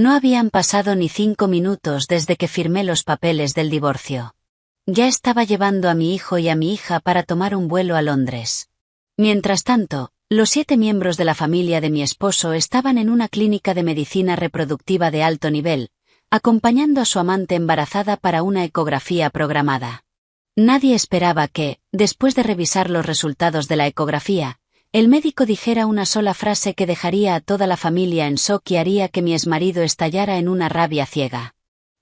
No habían pasado ni 5 minutos desde que firmé los papeles del divorcio. Ya estaba llevando a mi hijo y a mi hija para tomar un vuelo a Londres. Mientras tanto, los 7 miembros de la familia de mi esposo estaban en una clínica de medicina reproductiva de alto nivel, acompañando a su amante embarazada para una ecografía programada. Nadie esperaba que, después de revisar los resultados de la ecografía, el médico dijera una sola frase que dejaría a toda la familia en shock y haría que mi exmarido estallara en una rabia ciega.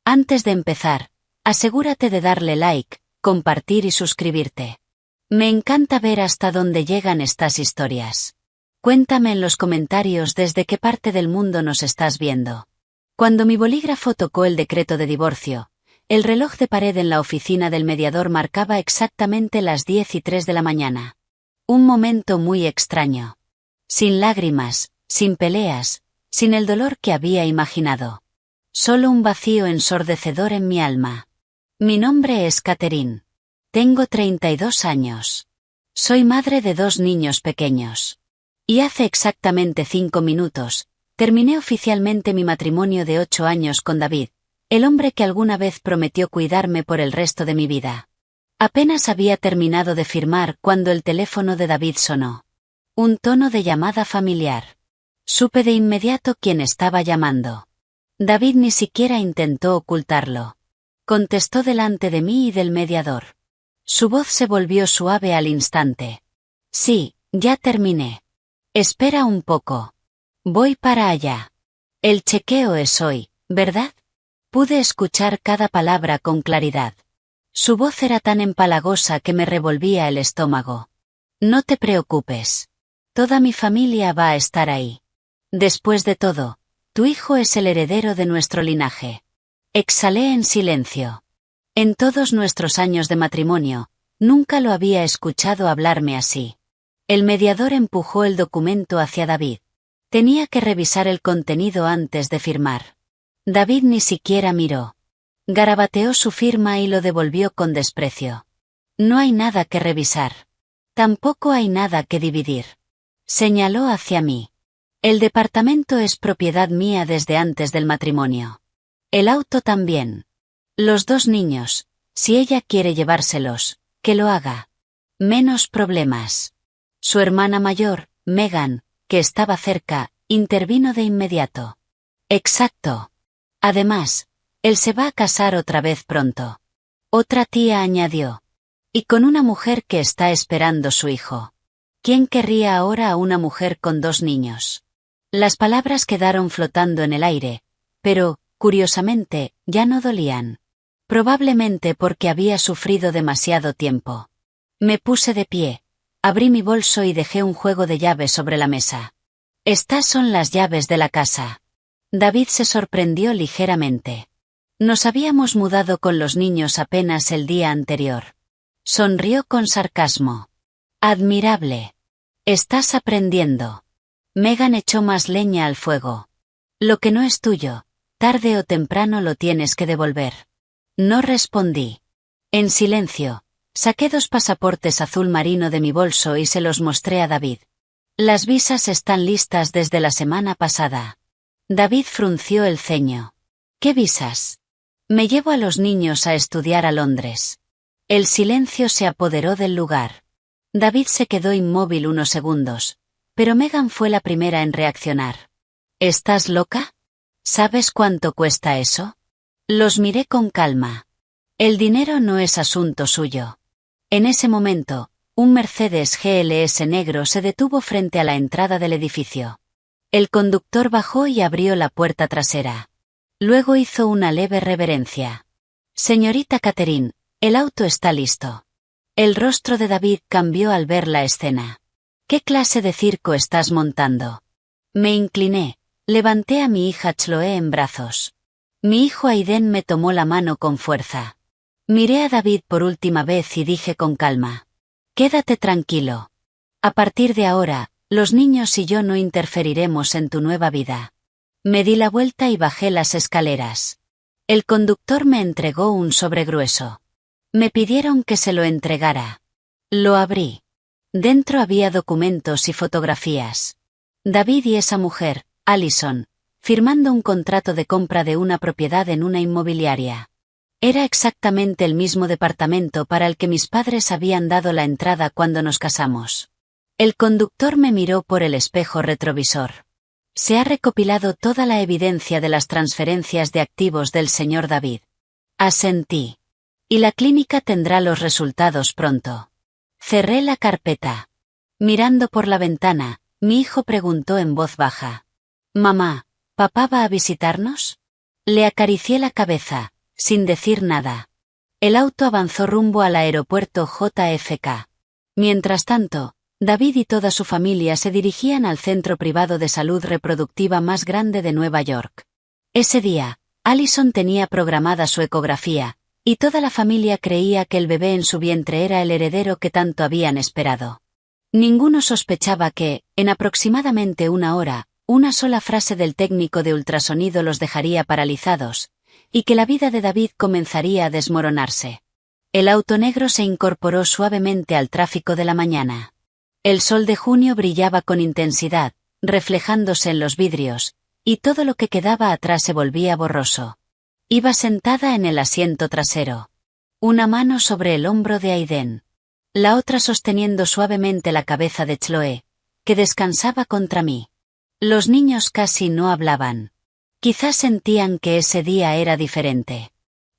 Antes de empezar, asegúrate de darle like, compartir y suscribirte. Me encanta ver hasta dónde llegan estas historias. Cuéntame en los comentarios desde qué parte del mundo nos estás viendo. Cuando mi bolígrafo tocó el decreto de divorcio, el reloj de pared en la oficina del mediador marcaba exactamente las 10:03 de la mañana. Un momento muy extraño. Sin lágrimas, sin peleas, sin el dolor que había imaginado. Solo un vacío ensordecedor en mi alma. Mi nombre es Catherine. Tengo 32 años. Soy madre de 2 niños pequeños. Y hace exactamente 5 minutos, terminé oficialmente mi matrimonio de 8 años con David, el hombre que alguna vez prometió cuidarme por el resto de mi vida. Apenas había terminado de firmar cuando el teléfono de David sonó. Un tono de llamada familiar. Supe de inmediato quién estaba llamando. David ni siquiera intentó ocultarlo. Contestó delante de mí y del mediador. Su voz se volvió suave al instante. Sí, ya terminé. Espera un poco. Voy para allá. El chequeo es hoy, ¿verdad? Pude escuchar cada palabra con claridad. Su voz era tan empalagosa que me revolvía el estómago. No te preocupes. Toda mi familia va a estar ahí. Después de todo, tu hijo es el heredero de nuestro linaje. Exhalé en silencio. En todos nuestros años de matrimonio, nunca lo había escuchado hablarme así. El mediador empujó el documento hacia David. Tenía que revisar el contenido antes de firmar. David ni siquiera miró. Garabateó su firma y lo devolvió con desprecio. No hay nada que revisar. Tampoco hay nada que dividir. Señaló hacia mí. El departamento es propiedad mía desde antes del matrimonio. El auto también. Los 2 niños, si ella quiere llevárselos, que lo haga. Menos problemas. Su hermana mayor, Megan, que estaba cerca, intervino de inmediato. Exacto. Además, él se va a casar otra vez pronto. Otra tía añadió. Y con una mujer que está esperando su hijo. ¿Quién querría ahora a una mujer con 2 niños? Las palabras quedaron flotando en el aire, pero, curiosamente, ya no dolían. Probablemente porque había sufrido demasiado tiempo. Me puse de pie, abrí mi bolso y dejé un juego de llaves sobre la mesa. Estas son las llaves de la casa. David se sorprendió ligeramente. Nos habíamos mudado con los niños apenas el día anterior. Sonrió con sarcasmo. Admirable. Estás aprendiendo. Megan echó más leña al fuego. Lo que no es tuyo, tarde o temprano lo tienes que devolver. No respondí. En silencio, saqué 2 pasaportes azul marino de mi bolso y se los mostré a David. Las visas están listas desde la semana pasada. David frunció el ceño. ¿Qué visas? Me llevo a los niños a estudiar a Londres. El silencio se apoderó del lugar. David se quedó inmóvil unos segundos, pero Megan fue la primera en reaccionar. ¿Estás loca? ¿Sabes cuánto cuesta eso? Los miré con calma. El dinero no es asunto suyo. En ese momento, un Mercedes GLS negro se detuvo frente a la entrada del edificio. El conductor bajó y abrió la puerta trasera. Luego hizo una leve reverencia. Señorita Catherine, el auto está listo. El rostro de David cambió al ver la escena. ¿Qué clase de circo estás montando? Me incliné, levanté a mi hija Chloe en brazos. Mi hijo Aiden me tomó la mano con fuerza. Miré a David por última vez y dije con calma. Quédate tranquilo. A partir de ahora, los niños y yo no interferiremos en tu nueva vida. Me di la vuelta y bajé las escaleras. El conductor me entregó un sobre grueso. Me pidieron que se lo entregara. Lo abrí. Dentro había documentos y fotografías. David y esa mujer, Allison, firmando un contrato de compra de una propiedad en una inmobiliaria. Era exactamente el mismo departamento para el que mis padres habían dado la entrada cuando nos casamos. El conductor me miró por el espejo retrovisor. Se ha recopilado toda la evidencia de las transferencias de activos del señor David. Asentí. Y la clínica tendrá los resultados pronto. Cerré la carpeta. Mirando por la ventana, mi hijo preguntó en voz baja. «Mamá, ¿papá va a visitarnos?» Le acaricié la cabeza, sin decir nada. El auto avanzó rumbo al aeropuerto JFK. Mientras tanto, David y toda su familia se dirigían al centro privado de salud reproductiva más grande de Nueva York. Ese día, Allison tenía programada su ecografía, y toda la familia creía que el bebé en su vientre era el heredero que tanto habían esperado. Ninguno sospechaba que, en aproximadamente una hora, una sola frase del técnico de ultrasonido los dejaría paralizados, y que la vida de David comenzaría a desmoronarse. El auto negro se incorporó suavemente al tráfico de la mañana. El sol de junio brillaba con intensidad, reflejándose en los vidrios, y todo lo que quedaba atrás se volvía borroso. Iba sentada en el asiento trasero. Una mano sobre el hombro de Aiden. La otra sosteniendo suavemente la cabeza de Chloe, que descansaba contra mí. Los niños casi no hablaban. Quizás sentían que ese día era diferente.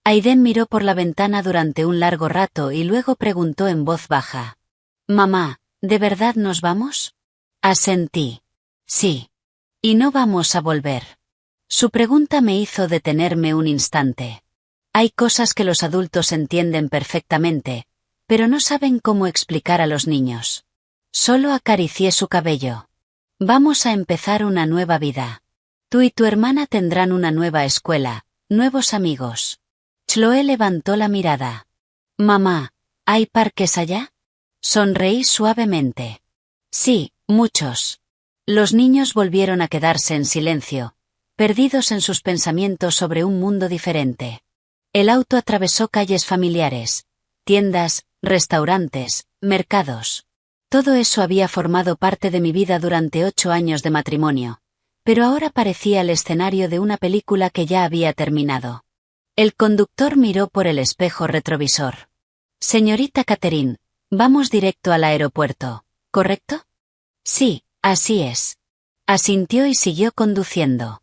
Aiden miró por la ventana durante un largo rato y luego preguntó en voz baja. «Mamá, ¿de verdad nos vamos?» Asentí. «Sí. Y no vamos a volver». Su pregunta me hizo detenerme un instante. Hay cosas que los adultos entienden perfectamente, pero no saben cómo explicar a los niños. Solo acaricié su cabello. «Vamos a empezar una nueva vida. Tú y tu hermana tendrán una nueva escuela, nuevos amigos». Chloe levantó la mirada. «Mamá, ¿hay parques allá?» Sonreí suavemente. «Sí, muchos». Los niños volvieron a quedarse en silencio, perdidos en sus pensamientos sobre un mundo diferente. El auto atravesó calles familiares, tiendas, restaurantes, mercados. Todo eso había formado parte de mi vida durante 8 años de matrimonio, pero ahora parecía el escenario de una película que ya había terminado. El conductor miró por el espejo retrovisor. «Señorita Catherine, vamos directo al aeropuerto, ¿correcto?» «Sí, así es». Asintió y siguió conduciendo.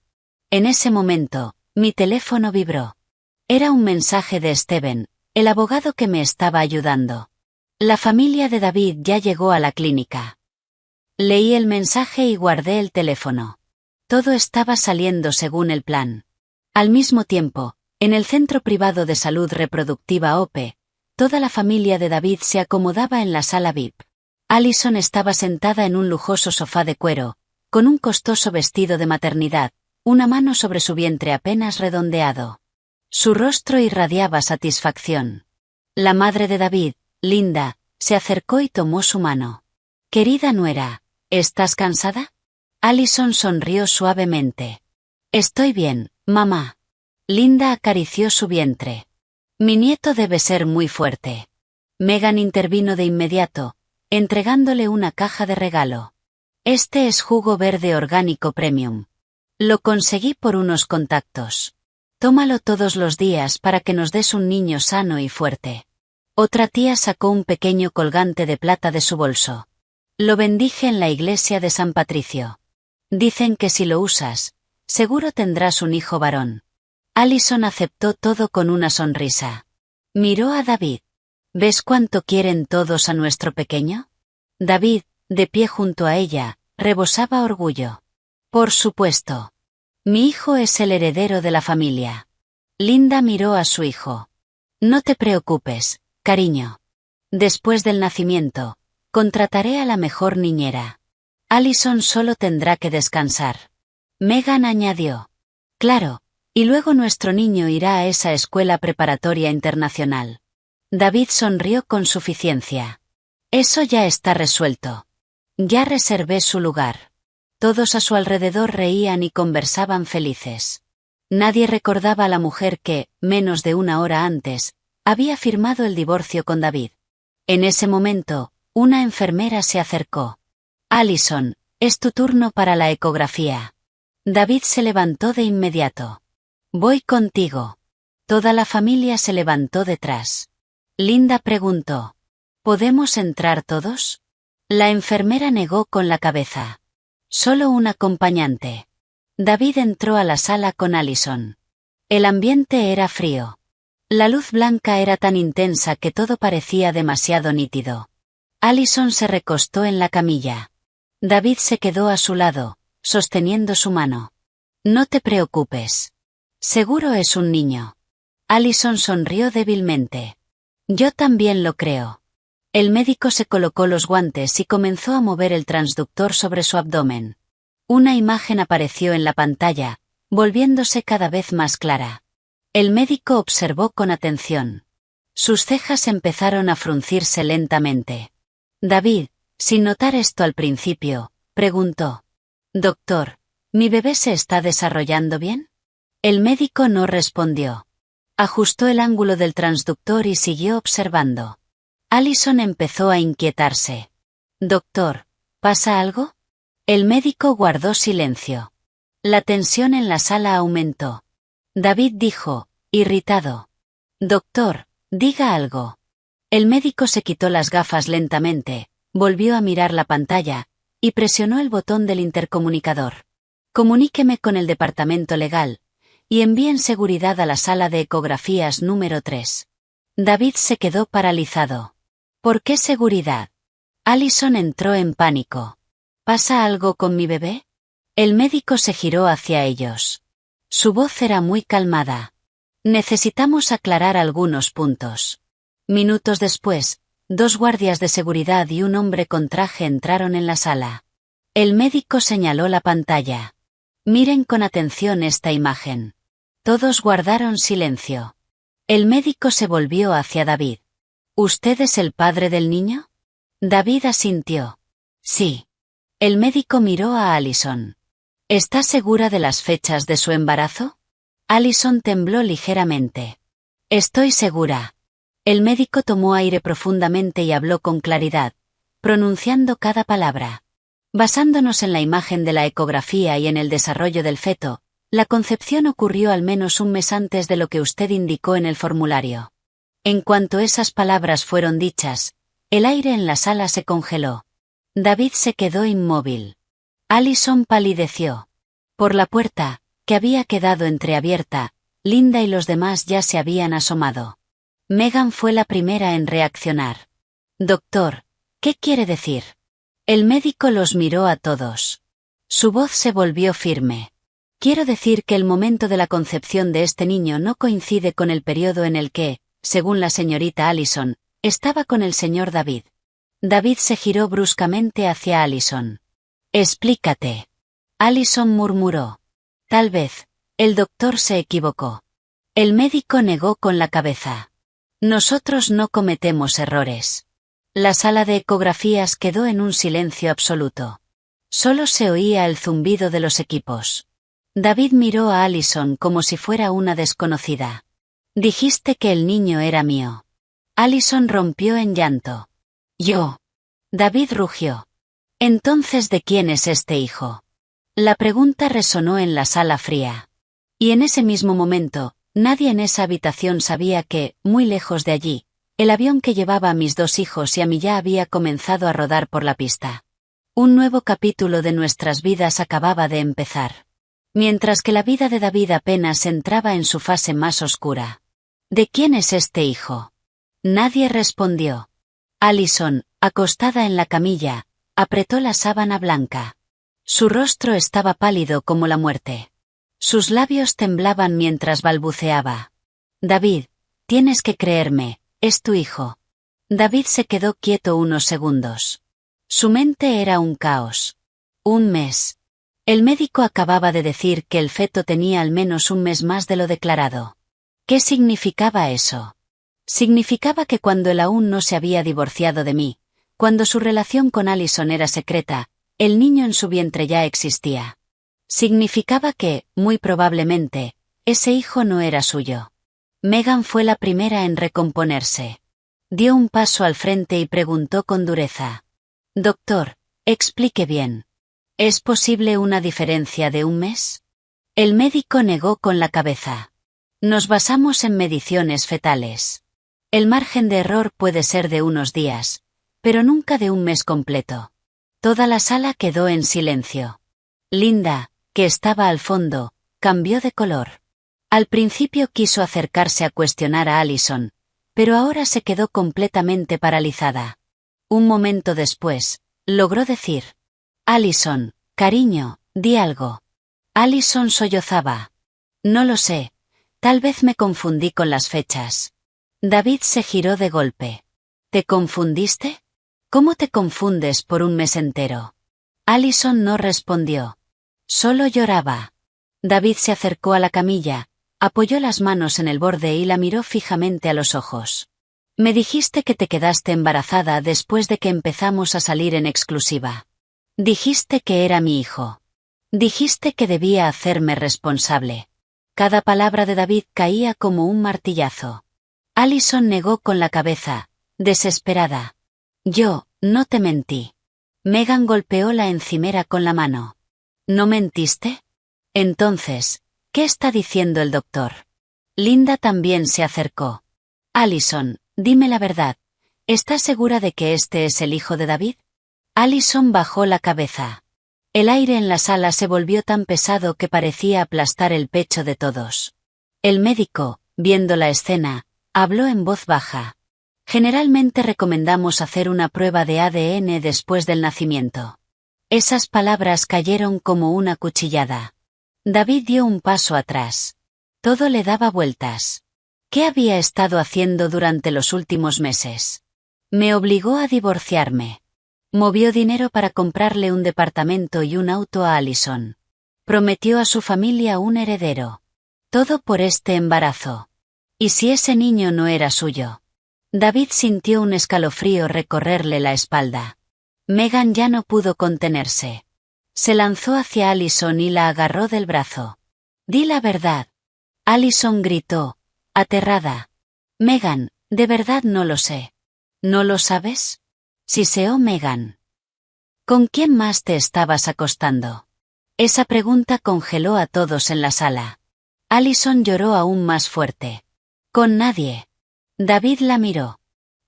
En ese momento, mi teléfono vibró. Era un mensaje de Steven, el abogado que me estaba ayudando. La familia de David ya llegó a la clínica. Leí el mensaje y guardé el teléfono. Todo estaba saliendo según el plan. Al mismo tiempo, en el Centro Privado de Salud Reproductiva OPE, toda la familia de David se acomodaba en la sala VIP. Allison estaba sentada en un lujoso sofá de cuero, con un costoso vestido de maternidad, una mano sobre su vientre apenas redondeado. Su rostro irradiaba satisfacción. La madre de David, Linda, se acercó y tomó su mano. «Querida nuera, ¿estás cansada?» Allison sonrió suavemente. «Estoy bien, mamá». Linda acarició su vientre. «Mi nieto debe ser muy fuerte». Megan intervino de inmediato, entregándole una caja de regalo. «Este es jugo verde orgánico premium. Lo conseguí por unos contactos. Tómalo todos los días para que nos des un niño sano y fuerte». Otra tía sacó un pequeño colgante de plata de su bolso. «Lo bendije en la iglesia de San Patricio. Dicen que si lo usas, seguro tendrás un hijo varón». Allison aceptó todo con una sonrisa. Miró a David. «¿Ves cuánto quieren todos a nuestro pequeño?» David, de pie junto a ella, rebosaba orgullo. «Por supuesto. Mi hijo es el heredero de la familia». Linda miró a su hijo. «No te preocupes, cariño. Después del nacimiento, contrataré a la mejor niñera. Allison solo tendrá que descansar». Megan añadió. «Claro, y luego nuestro niño irá a esa escuela preparatoria internacional». David sonrió con suficiencia. «Eso ya está resuelto. Ya reservé su lugar». Todos a su alrededor reían y conversaban felices. Nadie recordaba a la mujer que, menos de una hora antes, había firmado el divorcio con David. En ese momento, una enfermera se acercó. «Allison, es tu turno para la ecografía». David se levantó de inmediato. Voy contigo. Toda la familia se levantó detrás. Linda preguntó. ¿Podemos entrar todos? La enfermera negó con la cabeza. Solo un acompañante. David entró a la sala con Allison. El ambiente era frío. La luz blanca era tan intensa que todo parecía demasiado nítido. Allison se recostó en la camilla. David se quedó a su lado, sosteniendo su mano. No te preocupes. Seguro es un niño. Allison sonrió débilmente. Yo también lo creo. El médico se colocó los guantes y comenzó a mover el transductor sobre su abdomen. Una imagen apareció en la pantalla, volviéndose cada vez más clara. El médico observó con atención. Sus cejas empezaron a fruncirse lentamente. David, sin notar esto al principio, preguntó. Doctor, ¿mi bebé se está desarrollando bien? El médico no respondió. Ajustó el ángulo del transductor y siguió observando. Allison empezó a inquietarse. Doctor, ¿pasa algo? El médico guardó silencio. La tensión en la sala aumentó. David dijo, irritado. Doctor, diga algo. El médico se quitó las gafas lentamente, volvió a mirar la pantalla, y presionó el botón del intercomunicador. Comuníqueme con el departamento legal, y envíen seguridad a la sala de ecografías número 3. David se quedó paralizado. ¿Por qué seguridad? Allison entró en pánico. ¿Pasa algo con mi bebé? El médico se giró hacia ellos. Su voz era muy calmada. Necesitamos aclarar algunos puntos. Minutos después, 2 guardias de seguridad y un hombre con traje entraron en la sala. El médico señaló la pantalla. Miren con atención esta imagen. Todos guardaron silencio. El médico se volvió hacia David. ¿Usted es el padre del niño? David asintió. Sí. El médico miró a Allison. ¿Está segura de las fechas de su embarazo? Allison tembló ligeramente. Estoy segura. El médico tomó aire profundamente y habló con claridad, pronunciando cada palabra. Basándonos en la imagen de la ecografía y en el desarrollo del feto, la concepción ocurrió al menos un mes antes de lo que usted indicó en el formulario. En cuanto esas palabras fueron dichas, el aire en la sala se congeló. David se quedó inmóvil. Allison palideció. Por la puerta, que había quedado entreabierta, Linda y los demás ya se habían asomado. Megan fue la primera en reaccionar. Doctor, ¿qué quiere decir? El médico los miró a todos. Su voz se volvió firme. Quiero decir que el momento de la concepción de este niño no coincide con el periodo en el que, según la señorita Allison, estaba con el señor David. David se giró bruscamente hacia Allison. Explícate. Allison murmuró. Tal vez, el doctor se equivocó. El médico negó con la cabeza. Nosotros no cometemos errores. La sala de ecografías quedó en un silencio absoluto. Solo se oía el zumbido de los equipos. David miró a Allison como si fuera una desconocida. Dijiste que el niño era mío. Allison rompió en llanto. Yo. David rugió. Entonces, ¿de quién es este hijo? La pregunta resonó en la sala fría. Y en ese mismo momento, nadie en esa habitación sabía que, muy lejos de allí, el avión que llevaba a mis 2 hijos y a mí ya había comenzado a rodar por la pista. Un nuevo capítulo de nuestras vidas acababa de empezar. Mientras que la vida de David apenas entraba en su fase más oscura. ¿De quién es este hijo? Nadie respondió. Allison, acostada en la camilla, apretó la sábana blanca. Su rostro estaba pálido como la muerte. Sus labios temblaban mientras balbuceaba. David, tienes que creerme, es tu hijo. David se quedó quieto unos segundos. Su mente era un caos. Un mes. El médico acababa de decir que el feto tenía al menos un mes más de lo declarado. ¿Qué significaba eso? Significaba que cuando él aún no se había divorciado de mí, cuando su relación con Allison era secreta, el niño en su vientre ya existía. Significaba que, muy probablemente, ese hijo no era suyo. Megan fue la primera en recomponerse. Dio un paso al frente y preguntó con dureza. Doctor, explique bien. ¿Es posible una diferencia de un mes? El médico negó con la cabeza. Nos basamos en mediciones fetales. El margen de error puede ser de unos días, pero nunca de un mes completo. Toda la sala quedó en silencio. Linda, que estaba al fondo, cambió de color. Al principio quiso acercarse a cuestionar a Allison, pero ahora se quedó completamente paralizada. Un momento después, logró decir: Allison, cariño, di algo. Allison sollozaba. No lo sé, tal vez me confundí con las fechas. David se giró de golpe. ¿Te confundiste? ¿Cómo te confundes por un mes entero? Allison no respondió. Solo lloraba. David se acercó a la camilla, apoyó las manos en el borde y la miró fijamente a los ojos. Me dijiste que te quedaste embarazada después de que empezamos a salir en exclusiva. Dijiste que era mi hijo. Dijiste que debía hacerme responsable. Cada palabra de David caía como un martillazo. Allison negó con la cabeza, desesperada. Yo, no te mentí. Megan golpeó la encimera con la mano. ¿No mentiste? Entonces, ¿qué está diciendo el doctor? Linda también se acercó. Allison, dime la verdad. ¿Estás segura de que este es el hijo de David? Allison bajó la cabeza. El aire en la sala se volvió tan pesado que parecía aplastar el pecho de todos. El médico, viendo la escena, habló en voz baja. Generalmente recomendamos hacer una prueba de ADN después del nacimiento. Esas palabras cayeron como una cuchillada. David dio un paso atrás. Todo le daba vueltas. ¿Qué había estado haciendo durante los últimos meses? Me obligó a divorciarme. Movió dinero para comprarle un departamento y un auto a Allison. Prometió a su familia un heredero. Todo por este embarazo. ¿Y si ese niño no era suyo? David sintió un escalofrío recorrerle la espalda. Megan ya no pudo contenerse. Se lanzó hacia Allison y la agarró del brazo. Di la verdad. Allison gritó, aterrada. Megan, de verdad no lo sé. ¿No lo sabes? Siseó Megan. ¿Con quién más te estabas acostando? Esa pregunta congeló a todos en la sala. Allison lloró aún más fuerte. Con nadie. David la miró.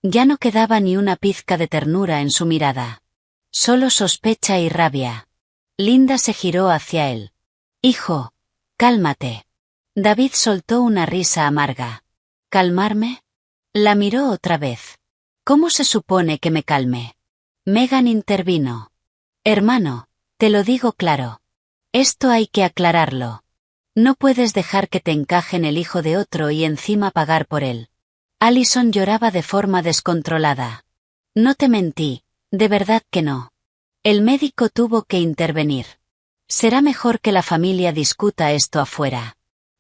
Ya no quedaba ni una pizca de ternura en su mirada. Solo sospecha y rabia. Linda se giró hacia él. Hijo, cálmate. David soltó una risa amarga. ¿Calmarme? La miró otra vez. ¿Cómo se supone que me calme? Megan intervino. Hermano, te lo digo claro. Esto hay que aclararlo. No puedes dejar que te encajen el hijo de otro y encima pagar por él. Allison lloraba de forma descontrolada. No te mentí, de verdad que no. El médico tuvo que intervenir. Será mejor que la familia discuta esto afuera.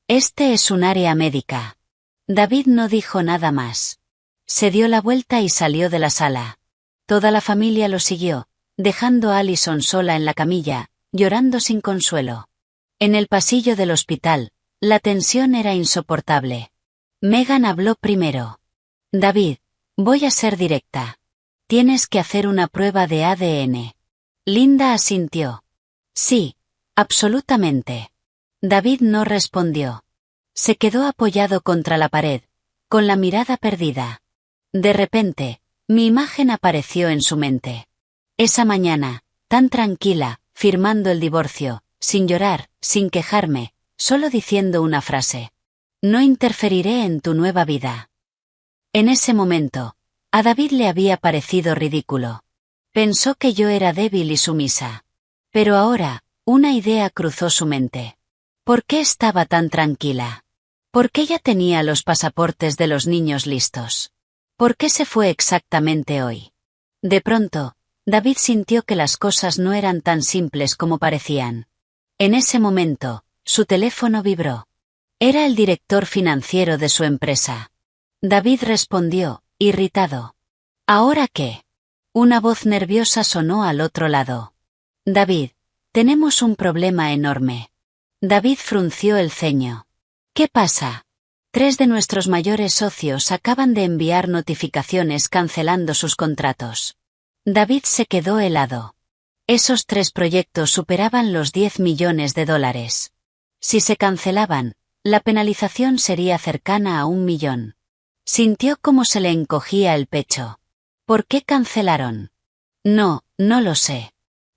Este es un área médica. David no dijo nada más. Se dio la vuelta y salió de la sala. Toda la familia lo siguió, dejando a Allison sola en la camilla, llorando sin consuelo. En el pasillo del hospital, la tensión era insoportable. Megan habló primero. David, voy a ser directa. Tienes que hacer una prueba de ADN. Linda asintió. Sí, absolutamente. David no respondió. Se quedó apoyado contra la pared, con la mirada perdida. De repente, mi imagen apareció en su mente. Esa mañana, tan tranquila, firmando el divorcio, sin llorar, sin quejarme, solo diciendo una frase. No interferiré en tu nueva vida. En ese momento, a David le había parecido ridículo. Pensó que yo era débil y sumisa. Pero ahora, una idea cruzó su mente. ¿Por qué estaba tan tranquila? ¿Por qué ya tenía los pasaportes de los niños listos? ¿Por qué se fue exactamente hoy? De pronto, David sintió que las cosas no eran tan simples como parecían. En ese momento, su teléfono vibró. Era el director financiero de su empresa. David respondió, irritado. ¿Ahora qué? Una voz nerviosa sonó al otro lado. David, tenemos un problema enorme. David frunció el ceño. ¿Qué pasa? 3 de nuestros mayores socios acaban de enviar notificaciones cancelando sus contratos. David se quedó helado. Esos 3 proyectos superaban los 10 millones de dólares. Si se cancelaban, la penalización sería cercana a 1 millón. Sintió cómo se le encogía el pecho. ¿Por qué cancelaron? No lo sé.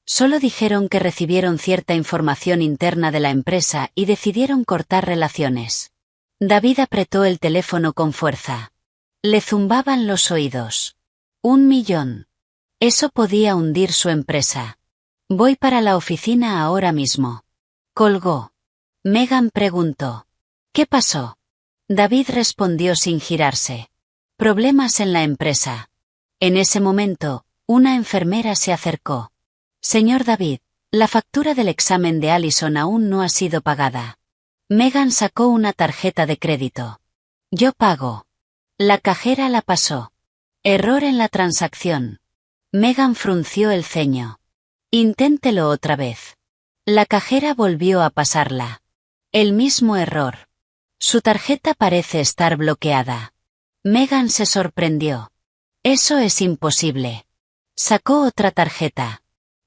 Solo dijeron que recibieron cierta información interna de la empresa y decidieron cortar relaciones. David apretó el teléfono con fuerza. Le zumbaban los oídos. 1 millón. Eso podía hundir su empresa. Voy para la oficina ahora mismo. Colgó. Megan preguntó. ¿Qué pasó? David respondió sin girarse. Problemas en la empresa. En ese momento, una enfermera se acercó. Señor David, la factura del examen de Allison aún no ha sido pagada. Megan sacó una tarjeta de crédito. Yo pago. La cajera la pasó. Error en la transacción. Megan frunció el ceño. Inténtelo otra vez. La cajera volvió a pasarla. El mismo error. Su tarjeta parece estar bloqueada. Megan se sorprendió. Eso es imposible. Sacó otra tarjeta.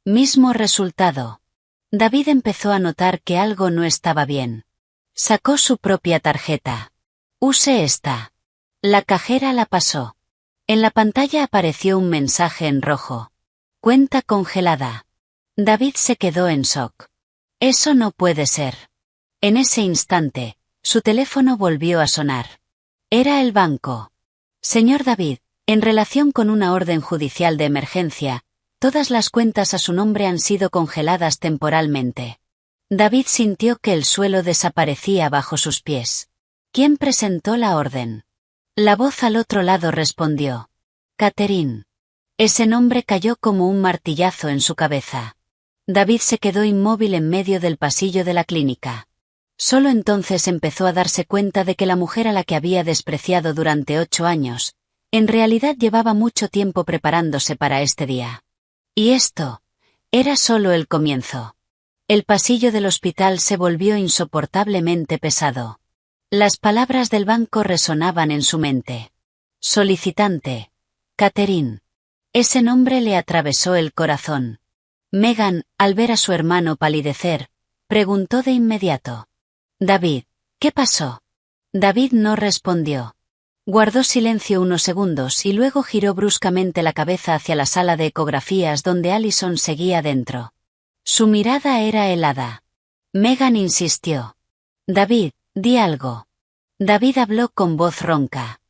Mismo resultado. David empezó a notar que algo no estaba bien. Sacó su propia tarjeta. Use esta. La cajera la pasó. En la pantalla apareció un mensaje en rojo. Cuenta congelada. David se quedó en shock. Eso no puede ser. En ese instante, su teléfono volvió a sonar. Era el banco. Señor David, en relación con una orden judicial de emergencia, todas las cuentas a su nombre han sido congeladas temporalmente. David sintió que el suelo desaparecía bajo sus pies. ¿Quién presentó la orden? La voz al otro lado respondió. Catherine. Ese nombre cayó como un martillazo en su cabeza. David se quedó inmóvil en medio del pasillo de la clínica. Solo entonces empezó a darse cuenta de que la mujer a la que había despreciado durante 8 años, en realidad llevaba mucho tiempo preparándose para este día. Y esto era solo el comienzo. El pasillo del hospital se volvió insoportablemente pesado. Las palabras del banco resonaban en su mente. Solicitante. Catherine. Ese nombre le atravesó el corazón. Megan, al ver a su hermano palidecer, preguntó de inmediato. David, ¿qué pasó? David no respondió. Guardó silencio unos segundos y luego giró bruscamente la cabeza hacia la sala de ecografías donde Allison seguía dentro. Su mirada era helada. Megan insistió. David, di algo. David habló con voz ronca.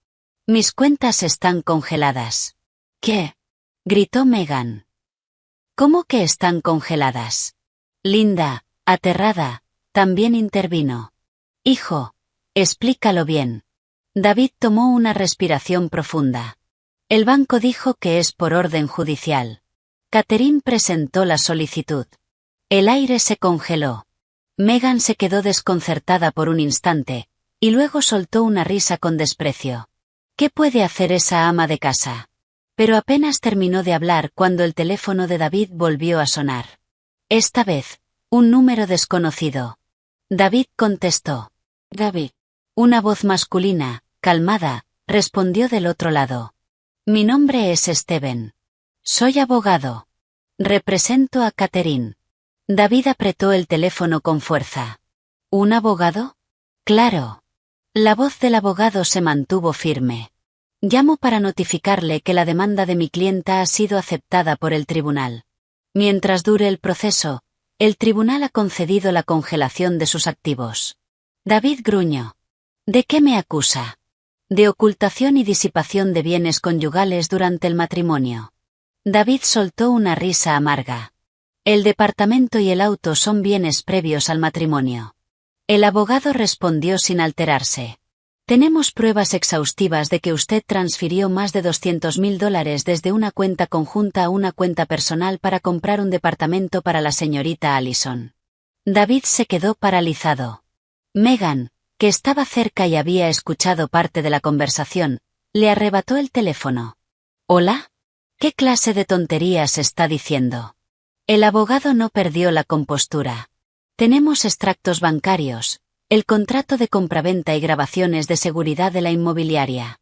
Mis cuentas están congeladas. ¿Qué? Gritó Megan. ¿Cómo que están congeladas? Linda, aterrada, también intervino. Hijo, explícalo bien. David tomó una respiración profunda. El banco dijo que es por orden judicial. Catherine presentó la solicitud. El aire se congeló. Megan se quedó desconcertada por un instante, y luego soltó una risa con desprecio. ¿Qué puede hacer esa ama de casa? Pero apenas terminó de hablar cuando el teléfono de David volvió a sonar. Esta vez, un número desconocido. David contestó. David. Una voz masculina, calmada, respondió del otro lado. Mi nombre es Steven. Soy abogado. Represento a Catherine. David apretó el teléfono con fuerza. ¿Un abogado? Claro. La voz del abogado se mantuvo firme. Llamo para notificarle que la demanda de mi clienta ha sido aceptada por el tribunal. Mientras dure el proceso, el tribunal ha concedido la congelación de sus activos. David gruñó. ¿De qué me acusa? De ocultación y disipación de bienes conyugales durante el matrimonio. David soltó una risa amarga. El departamento y el auto son bienes previos al matrimonio. El abogado respondió sin alterarse. Tenemos pruebas exhaustivas de que usted transfirió más de $200,000 desde una cuenta conjunta a una cuenta personal para comprar un departamento para la señorita Allison. David se quedó paralizado. Megan, que estaba cerca y había escuchado parte de la conversación, le arrebató el teléfono. ¿Hola? ¿Qué clase de tonterías está diciendo? El abogado no perdió la compostura. Tenemos extractos bancarios, el contrato de compraventa y grabaciones de seguridad de la inmobiliaria.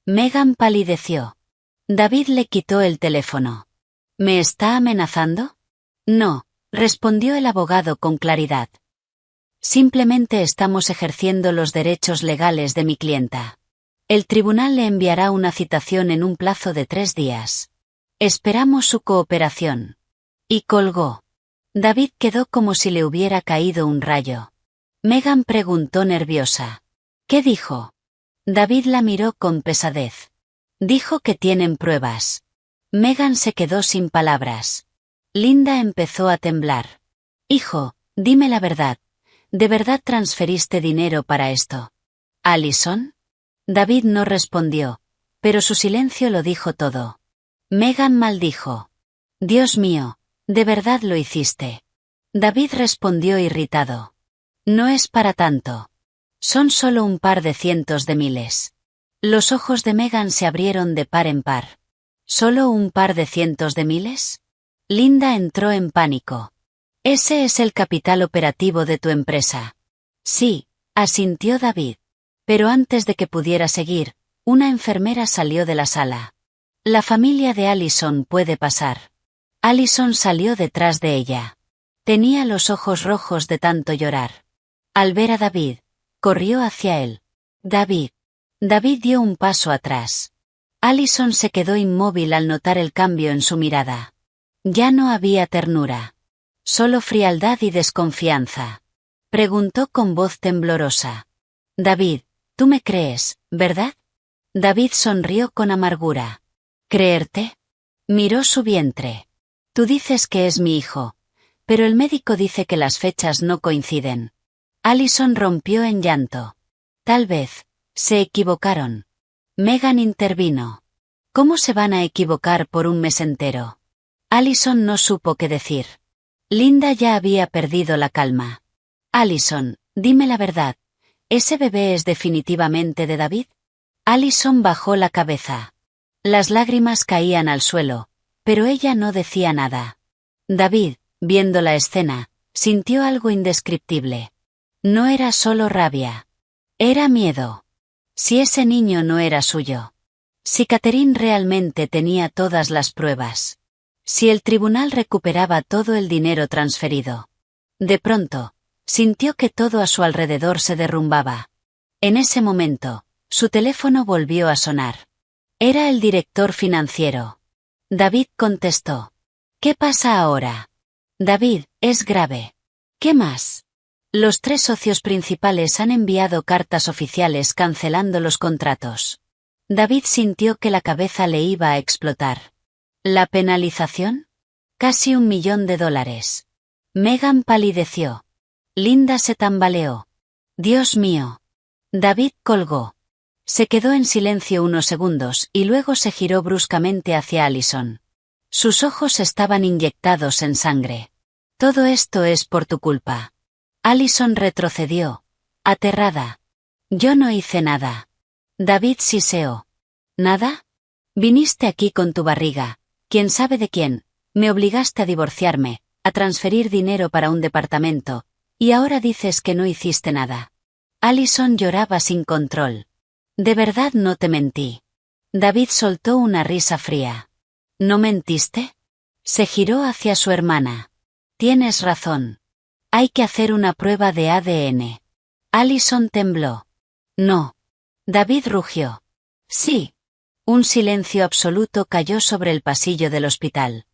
Megan palideció. David le quitó el teléfono. ¿Me está amenazando? No, respondió el abogado con claridad. Simplemente estamos ejerciendo los derechos legales de mi clienta. El tribunal le enviará una citación en un plazo de 3 días. Esperamos su cooperación. Y colgó. David quedó como si le hubiera caído un rayo. Megan preguntó nerviosa. ¿Qué dijo? David la miró con pesadez. Dijo que tienen pruebas. Megan se quedó sin palabras. Linda empezó a temblar. Hijo, dime la verdad. ¿De verdad transferiste dinero para esto? ¿Allison? David no respondió, pero su silencio lo dijo todo. Megan maldijo. Dios mío, ¿de verdad lo hiciste? David respondió irritado. No es para tanto. Son solo un par de cientos de miles. Los ojos de Megan se abrieron de par en par. ¿Solo un par de cientos de miles? Linda entró en pánico. Ese es el capital operativo de tu empresa. Sí, asintió David. Pero antes de que pudiera seguir, una enfermera salió de la sala. La familia de Allison puede pasar. Allison salió detrás de ella. Tenía los ojos rojos de tanto llorar. Al ver a David, corrió hacia él. David. David dio un paso atrás. Allison se quedó inmóvil al notar el cambio en su mirada. Ya no había ternura. Solo frialdad y desconfianza. Preguntó con voz temblorosa. David, tú me crees, ¿verdad? David sonrió con amargura. ¿Creerte? Miró su vientre. Tú dices que es mi hijo, pero el médico dice que las fechas no coinciden. Allison rompió en llanto. Tal vez, se equivocaron. Megan intervino. ¿Cómo se van a equivocar por un mes entero? Allison no supo qué decir. Linda ya había perdido la calma. Allison, dime la verdad. ¿Ese bebé es definitivamente de David? Allison bajó la cabeza. Las lágrimas caían al suelo, pero ella no decía nada. David, viendo la escena, sintió algo indescriptible. No era solo rabia. Era miedo. Si ese niño no era suyo. Si Catherine realmente tenía todas las pruebas. Si el tribunal recuperaba todo el dinero transferido. De pronto, sintió que todo a su alrededor se derrumbaba. En ese momento, su teléfono volvió a sonar. Era el director financiero. David contestó. ¿Qué pasa ahora? David, es grave. ¿Qué más? Los 3 socios principales han enviado cartas oficiales cancelando los contratos. David sintió que la cabeza le iba a explotar. ¿La penalización? Casi $1 millón. Megan palideció. Linda se tambaleó. Dios mío. David colgó. Se quedó en silencio unos segundos y luego se giró bruscamente hacia Allison. Sus ojos estaban inyectados en sangre. Todo esto es por tu culpa. Allison retrocedió, aterrada. Yo no hice nada. David siseó. ¿Nada? Viniste aquí con tu barriga, quién sabe de quién, me obligaste a divorciarme, a transferir dinero para un departamento, y ahora dices que no hiciste nada. Allison lloraba sin control. De verdad no te mentí. David soltó una risa fría. ¿No mentiste? Se giró hacia su hermana. Tienes razón. Hay que hacer una prueba de ADN. Allison tembló. No. David rugió. Sí. Un silencio absoluto cayó sobre el pasillo del hospital.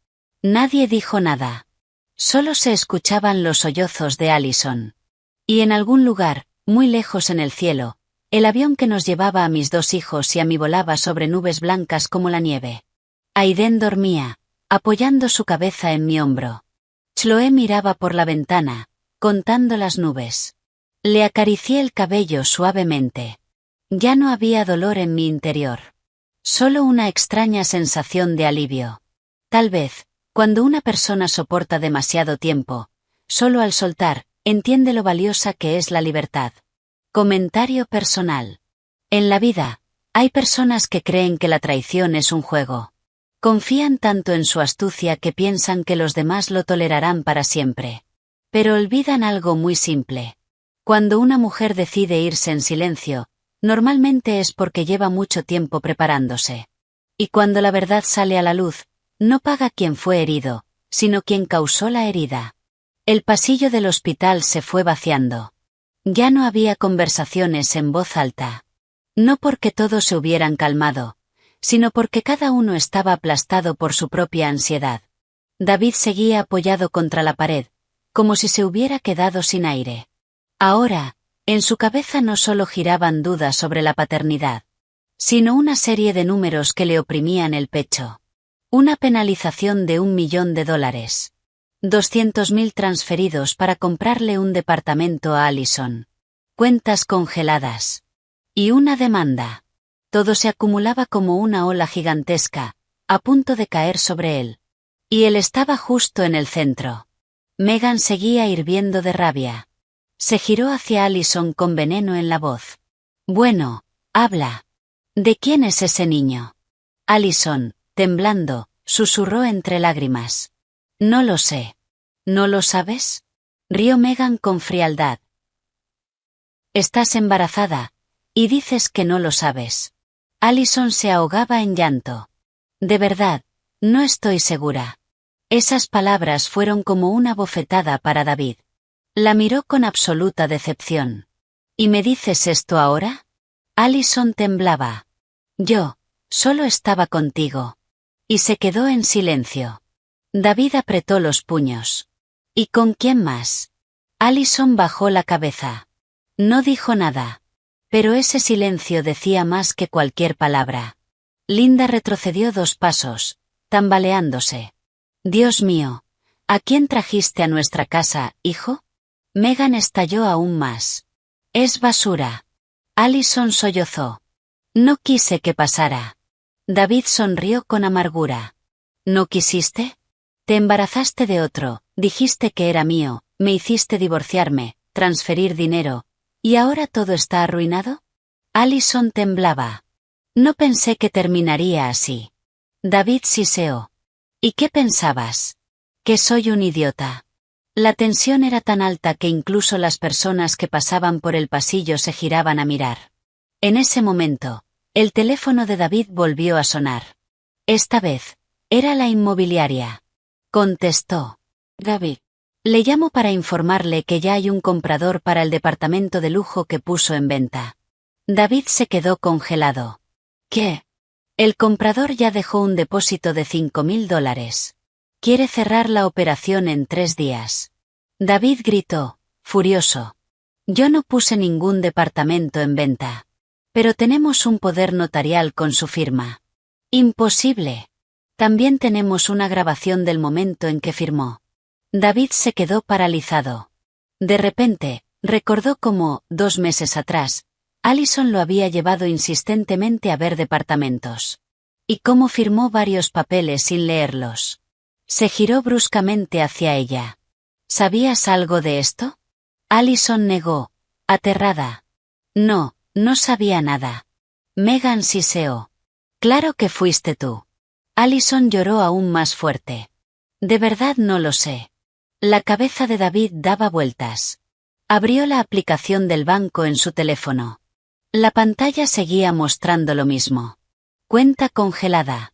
Nadie dijo nada. Solo se escuchaban los sollozos de Allison. Y en algún lugar, muy lejos en el cielo, el avión que nos llevaba a mis 2 hijos y a mí volaba sobre nubes blancas como la nieve. Aiden dormía, apoyando su cabeza en mi hombro. Chloé miraba por la ventana, contando las nubes. Le acaricié el cabello suavemente. Ya no había dolor en mi interior. Solo una extraña sensación de alivio. Tal vez, cuando una persona soporta demasiado tiempo, solo al soltar, entiende lo valiosa que es la libertad. Comentario personal. En la vida, hay personas que creen que la traición es un juego. Confían tanto en su astucia que piensan que los demás lo tolerarán para siempre. Pero olvidan algo muy simple. Cuando una mujer decide irse en silencio, normalmente es porque lleva mucho tiempo preparándose. Y cuando la verdad sale a la luz, no paga quien fue herido, sino quien causó la herida. El pasillo del hospital se fue vaciando. Ya no había conversaciones en voz alta. No porque todos se hubieran calmado, sino porque cada uno estaba aplastado por su propia ansiedad. David seguía apoyado contra la pared, como si se hubiera quedado sin aire. Ahora, en su cabeza no solo giraban dudas sobre la paternidad, sino una serie de números que le oprimían el pecho. Una penalización de $1 millón, 200.000 transferidos para comprarle un departamento a Allison, cuentas congeladas, y una demanda. Todo se acumulaba como una ola gigantesca, a punto de caer sobre él. Y él estaba justo en el centro. Megan seguía hirviendo de rabia. Se giró hacia Allison con veneno en la voz. Bueno, habla. ¿De quién es ese niño? Allison, temblando, susurró entre lágrimas. No lo sé. ¿No lo sabes? Rió Megan con frialdad. Estás embarazada, y dices que no lo sabes. Allison se ahogaba en llanto. De verdad, no estoy segura. Esas palabras fueron como una bofetada para David. La miró con absoluta decepción. ¿Y me dices esto ahora? Allison temblaba. Yo, solo estaba contigo. Y se quedó en silencio. David apretó los puños. ¿Y con quién más? Allison bajó la cabeza. No dijo nada. Pero ese silencio decía más que cualquier palabra. Linda retrocedió 2 pasos, tambaleándose. Dios mío, ¿a quién trajiste a nuestra casa, hijo? Megan estalló aún más. Es basura. Allison sollozó. No quise que pasara. David sonrió con amargura. ¿No quisiste? Te embarazaste de otro, dijiste que era mío, me hiciste divorciarme, transferir dinero, ¿y ahora todo está arruinado? Allison temblaba. No pensé que terminaría así. David siseó. ¿Y qué pensabas? Que soy un idiota. La tensión era tan alta que incluso las personas que pasaban por el pasillo se giraban a mirar. En ese momento, el teléfono de David volvió a sonar. Esta vez, era la inmobiliaria. Contestó. David. Le llamo para informarle que ya hay un comprador para el departamento de lujo que puso en venta. David se quedó congelado. ¿Qué? El comprador ya dejó un depósito de $5.000. Quiere cerrar la operación en 3 días. David gritó, furioso. Yo no puse ningún departamento en venta. Pero tenemos un poder notarial con su firma. Imposible. También tenemos una grabación del momento en que firmó. David se quedó paralizado. De repente, recordó cómo, 2 meses atrás, Allison lo había llevado insistentemente a ver departamentos. Y cómo firmó varios papeles sin leerlos. Se giró bruscamente hacia ella. ¿Sabías algo de esto? Allison negó, aterrada. No, no sabía nada. Megan siseó. Claro que fuiste tú. Allison lloró aún más fuerte. De verdad no lo sé. La cabeza de David daba vueltas. Abrió la aplicación del banco en su teléfono. La pantalla seguía mostrando lo mismo. Cuenta congelada.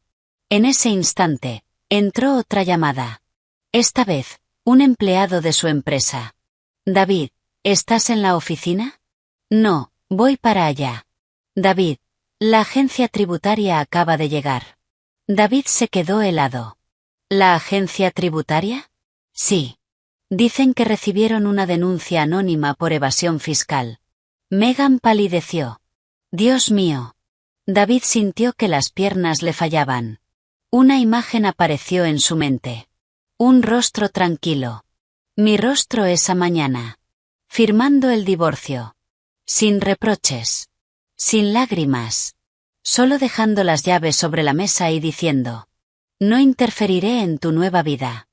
En ese instante, entró otra llamada. Esta vez, un empleado de su empresa. David, ¿estás en la oficina? No, voy para allá. David, la agencia tributaria acaba de llegar. David se quedó helado. ¿La agencia tributaria? Sí. Dicen que recibieron una denuncia anónima por evasión fiscal. Megan palideció. Dios mío. David sintió que las piernas le fallaban. Una imagen apareció en su mente. Un rostro tranquilo. Mi rostro esa mañana. Firmando el divorcio. Sin reproches. Sin lágrimas. Solo dejando las llaves sobre la mesa y diciendo: no interferiré en tu nueva vida.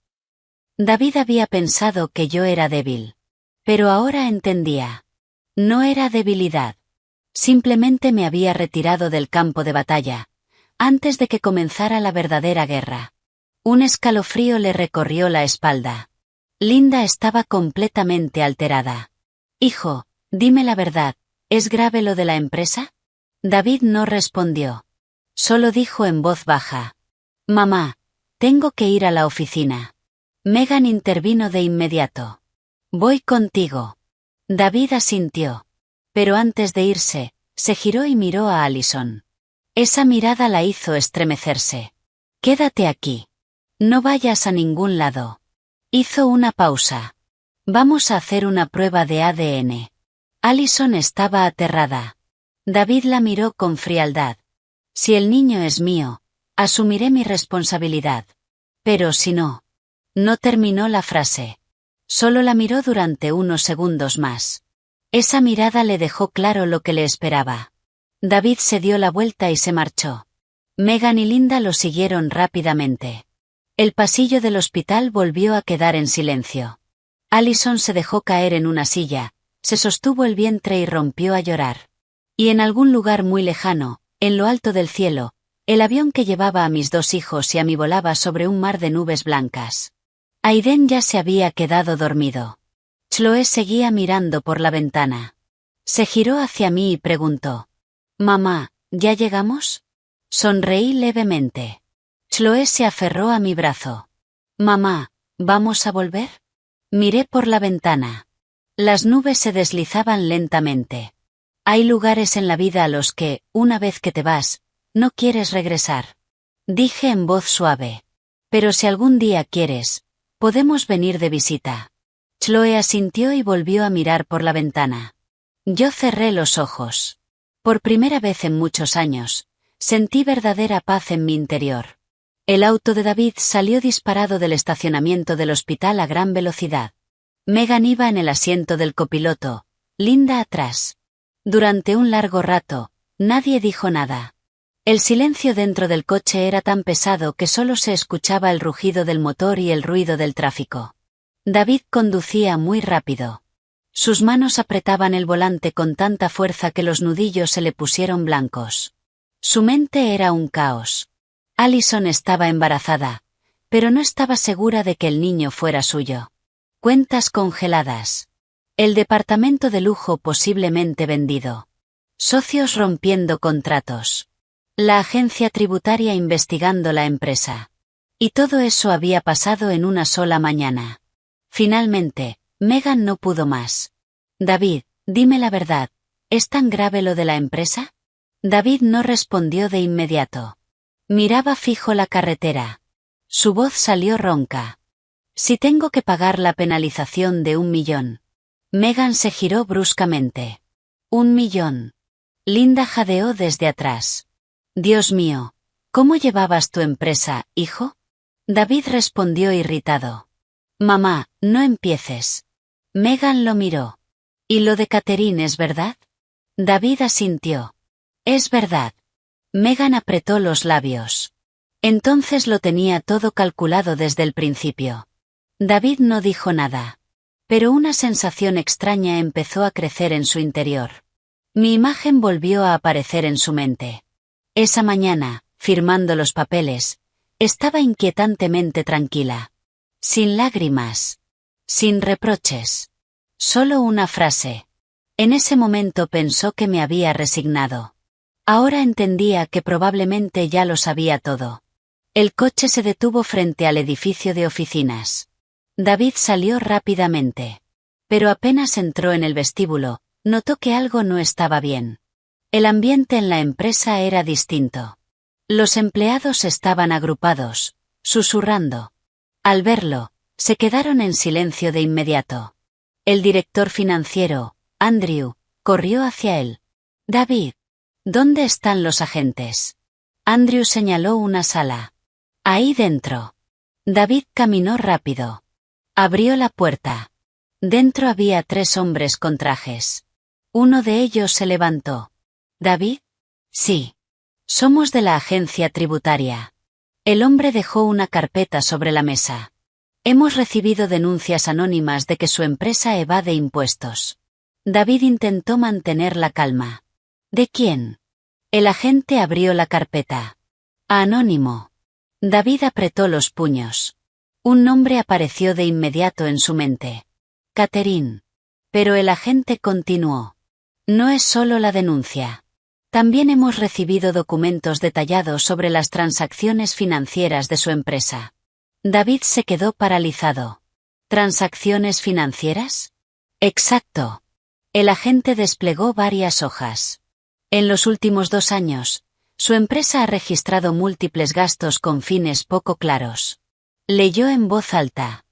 David había pensado que yo era débil. Pero ahora entendía. No era debilidad. Simplemente me había retirado del campo de batalla, antes de que comenzara la verdadera guerra. Un escalofrío le recorrió la espalda. Linda estaba completamente alterada. Hijo, dime la verdad, ¿es grave lo de la empresa? David no respondió. Solo dijo en voz baja: mamá, tengo que ir a la oficina. Megan intervino de inmediato. Voy contigo. David asintió. Pero antes de irse, se giró y miró a Allison. Esa mirada la hizo estremecerse. Quédate aquí. No vayas a ningún lado. Hizo una pausa. Vamos a hacer una prueba de ADN. Allison estaba aterrada. David la miró con frialdad. Si el niño es mío, asumiré mi responsabilidad. Pero si no. No terminó la frase. Solo la miró durante unos segundos más. Esa mirada le dejó claro lo que le esperaba. David se dio la vuelta y se marchó. Megan y Linda lo siguieron rápidamente. El pasillo del hospital volvió a quedar en silencio. Allison se dejó caer en una silla, se sostuvo el vientre y rompió a llorar. Y en algún lugar muy lejano, en lo alto del cielo, el avión que llevaba a mis 2 hijos y a mí volaba sobre un mar de nubes blancas. Aiden ya se había quedado dormido. Chloe seguía mirando por la ventana. Se giró hacia mí y preguntó: «Mamá, ¿ya llegamos?» Sonreí levemente. Chloe se aferró a mi brazo. «Mamá, ¿vamos a volver?» Miré por la ventana. Las nubes se deslizaban lentamente. Hay lugares en la vida a los que, una vez que te vas, no quieres regresar. Dije en voz suave. Pero si algún día quieres, podemos venir de visita. Chloe asintió y volvió a mirar por la ventana. Yo cerré los ojos. Por primera vez en muchos años, sentí verdadera paz en mi interior. El auto de David salió disparado del estacionamiento del hospital a gran velocidad. Megan iba en el asiento del copiloto, Linda atrás. Durante un largo rato, nadie dijo nada. El silencio dentro del coche era tan pesado que solo se escuchaba el rugido del motor y el ruido del tráfico. David conducía muy rápido. Sus manos apretaban el volante con tanta fuerza que los nudillos se le pusieron blancos. Su mente era un caos. Allison estaba embarazada, pero no estaba segura de que el niño fuera suyo. Cuentas congeladas. El departamento de lujo posiblemente vendido. Socios rompiendo contratos. La agencia tributaria investigando la empresa. Y todo eso había pasado en una sola mañana. Finalmente, Megan no pudo más. «David, dime la verdad, ¿es tan grave lo de la empresa?» David no respondió de inmediato. Miraba fijo la carretera. Su voz salió ronca. «Si tengo que pagar la penalización de 1 millón». Megan se giró bruscamente. «¿1 millón?» Linda jadeó desde atrás. «Dios mío, ¿cómo llevabas tu empresa, hijo?» David respondió irritado. «Mamá, no empieces». Megan lo miró. «¿Y lo de Catherine es verdad?» David asintió. «Es verdad». Megan apretó los labios. Entonces lo tenía todo calculado desde el principio. David no dijo nada. Pero una sensación extraña empezó a crecer en su interior. Mi imagen volvió a aparecer en su mente. Esa mañana, firmando los papeles, estaba inquietantemente tranquila. Sin lágrimas. Sin reproches. Solo una frase. En ese momento pensó que me había resignado. Ahora entendía que probablemente ya lo sabía todo. El coche se detuvo frente al edificio de oficinas. David salió rápidamente. Pero apenas entró en el vestíbulo, notó que algo no estaba bien. El ambiente en la empresa era distinto. Los empleados estaban agrupados, susurrando. Al verlo, se quedaron en silencio de inmediato. El director financiero, Andrew, corrió hacia él. «David, ¿dónde están los agentes?» Andrew señaló una sala. «Ahí dentro». David caminó rápido. Abrió la puerta. Dentro había 3 hombres con trajes. Uno de ellos se levantó. «¿David?» «Sí. Somos de la agencia tributaria». El hombre dejó una carpeta sobre la mesa. «Hemos recibido denuncias anónimas de que su empresa evade impuestos». David intentó mantener la calma. «¿De quién?» El agente abrió la carpeta. «Anónimo». David apretó los puños. Un nombre apareció de inmediato en su mente. Catherine. Pero el agente continuó. «No es solo la denuncia. También hemos recibido documentos detallados sobre las transacciones financieras de su empresa». David se quedó paralizado. ¿Transacciones financieras? Exacto. El agente desplegó varias hojas. En los últimos 2 años, su empresa ha registrado múltiples gastos con fines poco claros. Leyó en voz alta.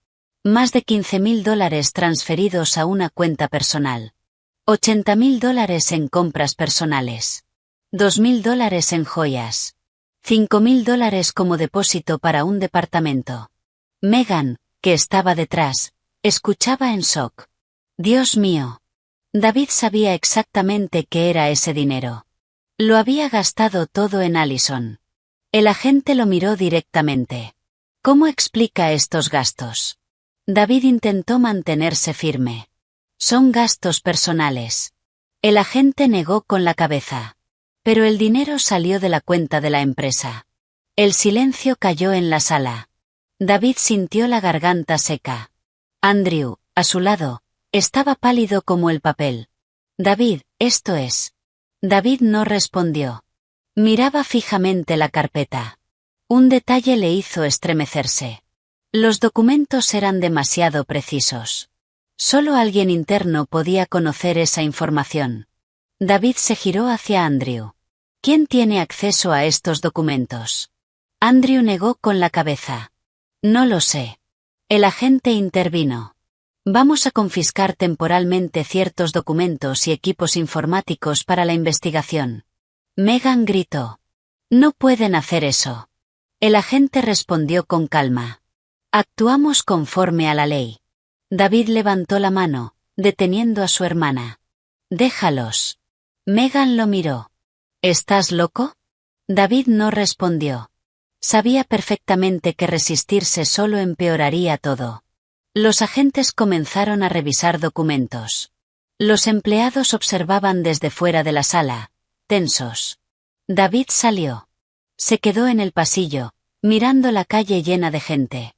Más de $15.000 transferidos a una cuenta personal. $80.000 en compras personales. $2.000 en joyas. $5.000 como depósito para un departamento. Megan, que estaba detrás, escuchaba en shock. Dios mío. David sabía exactamente qué era ese dinero. Lo había gastado todo en Allison. El agente lo miró directamente. ¿Cómo explica estos gastos? David intentó mantenerse firme. Son gastos personales. El agente negó con la cabeza. Pero el dinero salió de la cuenta de la empresa. El silencio cayó en la sala. David sintió la garganta seca. Andrew, a su lado, estaba pálido como el papel. David, esto es. David no respondió. Miraba fijamente la carpeta. Un detalle le hizo estremecerse. Los documentos eran demasiado precisos. Solo alguien interno podía conocer esa información. David se giró hacia Andrew. ¿Quién tiene acceso a estos documentos? Andrew negó con la cabeza. No lo sé. El agente intervino. Vamos a confiscar temporalmente ciertos documentos y equipos informáticos para la investigación. Megan gritó. No pueden hacer eso. El agente respondió con calma. Actuamos conforme a la ley. David levantó la mano, deteniendo a su hermana. Déjalos. Megan lo miró. ¿Estás loco? David no respondió. Sabía perfectamente que resistirse solo empeoraría todo. Los agentes comenzaron a revisar documentos. Los empleados observaban desde fuera de la sala, tensos. David salió. Se quedó en el pasillo, mirando la calle llena de gente.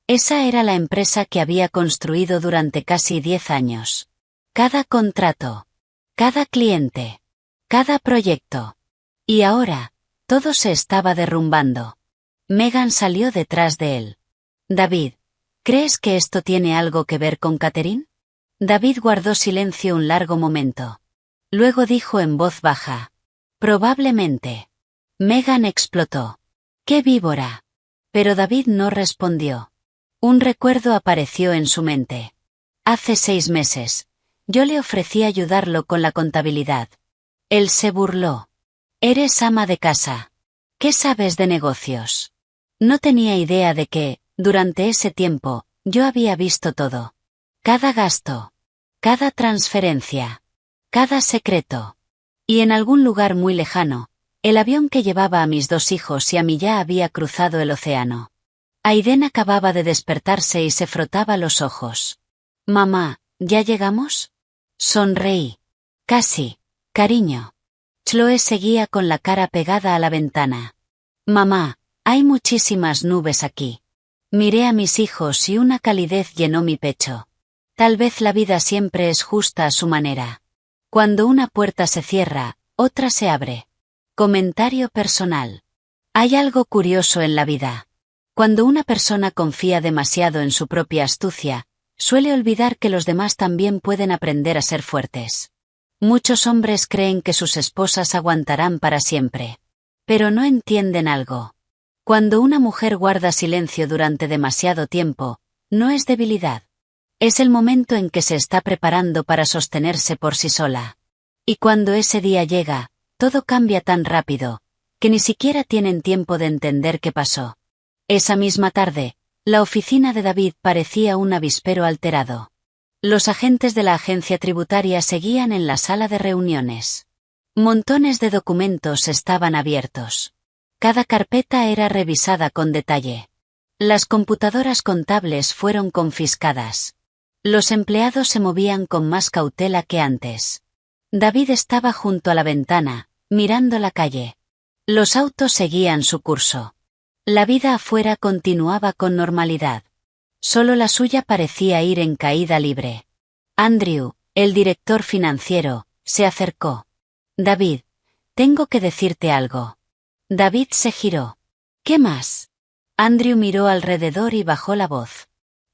Esa era la empresa que había construido durante casi 10 años. Cada contrato. Cada cliente. Cada proyecto. Y ahora, todo se estaba derrumbando. Megan salió detrás de él. David, ¿crees que esto tiene algo que ver con Catherine? David guardó silencio un largo momento. Luego dijo en voz baja. Probablemente. Megan explotó. ¡Qué víbora! Pero David no respondió. Un recuerdo apareció en su mente. Hace 6 meses, yo le ofrecí ayudarlo con la contabilidad. Él se burló. Eres ama de casa. ¿Qué sabes de negocios? No tenía idea de que, durante ese tiempo, yo había visto todo. Cada gasto. Cada transferencia. Cada secreto. Y en algún lugar muy lejano, el avión que llevaba a mis 2 hijos y a mí ya había cruzado el océano. Aiden acababa de despertarse y se frotaba los ojos. Mamá, ¿ya llegamos? Sonreí. Casi, cariño. Chloe seguía con la cara pegada a la ventana. Mamá, hay muchísimas nubes aquí. Miré a mis hijos y una calidez llenó mi pecho. Tal vez la vida siempre es justa a su manera. Cuando una puerta se cierra, otra se abre. Comentario personal. Hay algo curioso en la vida. Cuando una persona confía demasiado en su propia astucia, suele olvidar que los demás también pueden aprender a ser fuertes. Muchos hombres creen que sus esposas aguantarán para siempre. Pero no entienden algo. Cuando una mujer guarda silencio durante demasiado tiempo, no es debilidad. Es el momento en que se está preparando para sostenerse por sí sola. Y cuando ese día llega, todo cambia tan rápido, que ni siquiera tienen tiempo de entender qué pasó. Esa misma tarde, la oficina de David parecía un avispero alterado. Los agentes de la agencia tributaria seguían en la sala de reuniones. Montones de documentos estaban abiertos. Cada carpeta era revisada con detalle. Las computadoras contables fueron confiscadas. Los empleados se movían con más cautela que antes. David estaba junto a la ventana, mirando la calle. Los autos seguían su curso. La vida afuera continuaba con normalidad. Solo la suya parecía ir en caída libre. Andrew, el director financiero, se acercó. David, tengo que decirte algo. David se giró. ¿Qué más? Andrew miró alrededor y bajó la voz.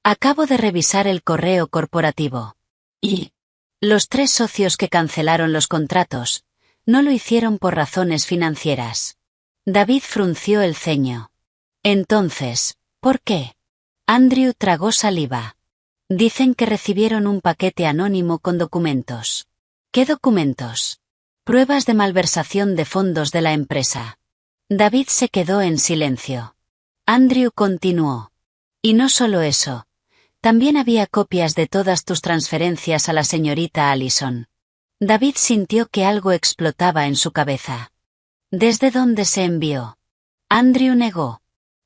Acabo de revisar el correo corporativo. Y los 3 socios que cancelaron los contratos no lo hicieron por razones financieras. David frunció el ceño. Entonces, ¿por qué? Andrew tragó saliva. Dicen que recibieron un paquete anónimo con documentos. ¿Qué documentos? Pruebas de malversación de fondos de la empresa. David se quedó en silencio. Andrew continuó. Y no solo eso. También había copias de todas tus transferencias a la señorita Allison. David sintió que algo explotaba en su cabeza. ¿Desde dónde se envió? Andrew negó.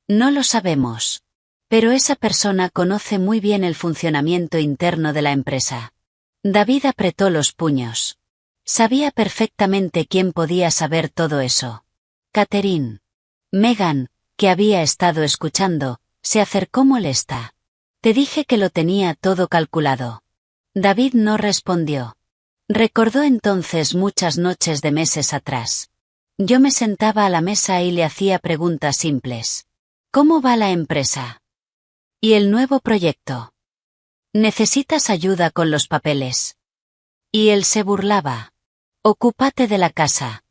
No lo sabemos. Pero esa persona conoce muy bien el funcionamiento interno de la empresa. David apretó los puños. Sabía perfectamente quién podía saber todo eso. Catherine. Megan, que había estado escuchando, se acercó molesta. Te dije que lo tenía todo calculado. David no respondió. Recordó entonces muchas noches de meses atrás. Yo me sentaba a la mesa y le hacía preguntas simples. ¿Cómo va la empresa? ¿Y el nuevo proyecto? ¿Necesitas ayuda con los papeles? Y él se burlaba. Ocúpate de la casa.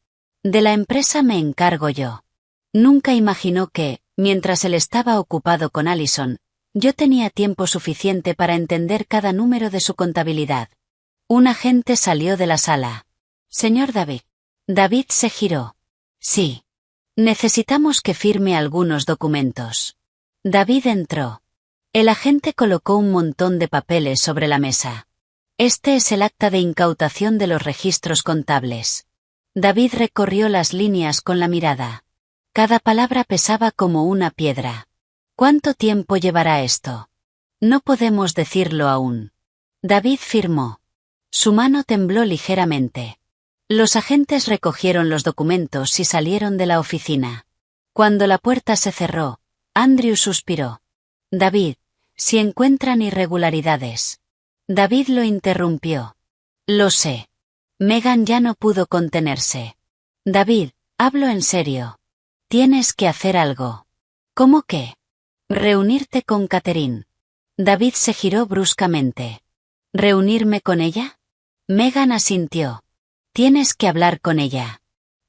De la empresa me encargo yo. Nunca imaginó que, mientras él estaba ocupado con Allison, yo tenía tiempo suficiente para entender cada número de su contabilidad. Un agente salió de la sala. Señor David. David se giró. Sí. Necesitamos que firme algunos documentos. David entró. El agente colocó un montón de papeles sobre la mesa. Este es el acta de incautación de los registros contables. David recorrió las líneas con la mirada. Cada palabra pesaba como una piedra. ¿Cuánto tiempo llevará esto? No podemos decirlo aún. David firmó. Su mano tembló ligeramente. Los agentes recogieron los documentos y salieron de la oficina. Cuando la puerta se cerró, Andrew suspiró. David, si encuentran irregularidades. David lo interrumpió. Lo sé. Megan ya no pudo contenerse. David, hablo en serio. Tienes que hacer algo. ¿Cómo qué? Reunirte con Catherine. David se giró bruscamente. ¿Reunirme con ella? Megan asintió. Tienes que hablar con ella.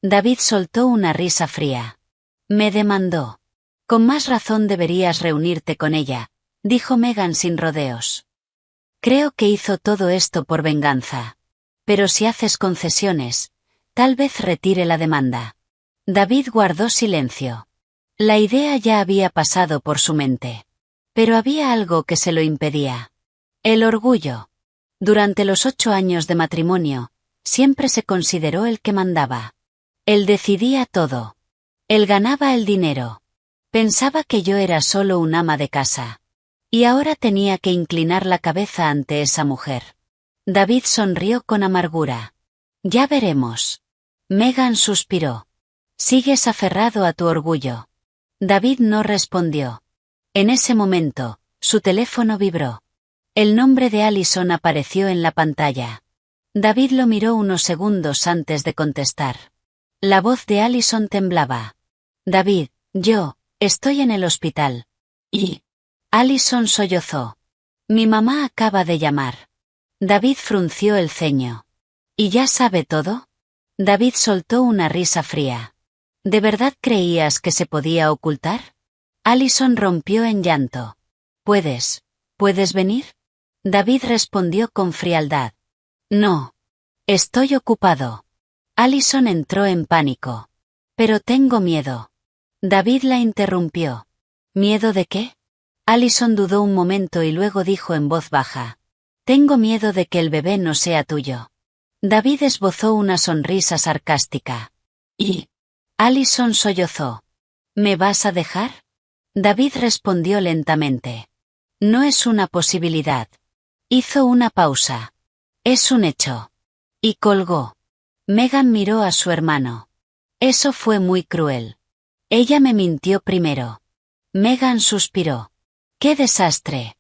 David soltó una risa fría. Me demandó. Con más razón deberías reunirte con ella, dijo Megan sin rodeos. Creo que hizo todo esto por venganza. Pero si haces concesiones, tal vez retire la demanda. David guardó silencio. La idea ya había pasado por su mente. Pero había algo que se lo impedía. El orgullo. Durante los 8 años de matrimonio, siempre se consideró el que mandaba. Él decidía todo. Él ganaba el dinero. Pensaba que yo era solo un ama de casa. Y ahora tenía que inclinar la cabeza ante esa mujer. David sonrió con amargura. Ya veremos. Megan suspiró. Sigues aferrado a tu orgullo. David no respondió. En ese momento, su teléfono vibró. El nombre de Allison apareció en la pantalla. David lo miró unos segundos antes de contestar. La voz de Allison temblaba. David, estoy en el hospital. Y Allison sollozó. Mi mamá acaba de llamar. David frunció el ceño. ¿Y ya sabe todo? David soltó una risa fría. ¿De verdad creías que se podía ocultar? Allison rompió en llanto. ¿Puedes venir? David respondió con frialdad. No. Estoy ocupado. Allison entró en pánico. Pero tengo miedo. David la interrumpió. ¿Miedo de qué? Allison dudó un momento y luego dijo en voz baja. Tengo miedo de que el bebé no sea tuyo. David esbozó una sonrisa sarcástica. ¿Y? Allison sollozó. ¿Me vas a dejar? David respondió lentamente. No es una posibilidad. Hizo una pausa. Es un hecho. Y colgó. Megan miró a su hermano. Eso fue muy cruel. Ella me mintió primero. Megan suspiró. ¡Qué desastre!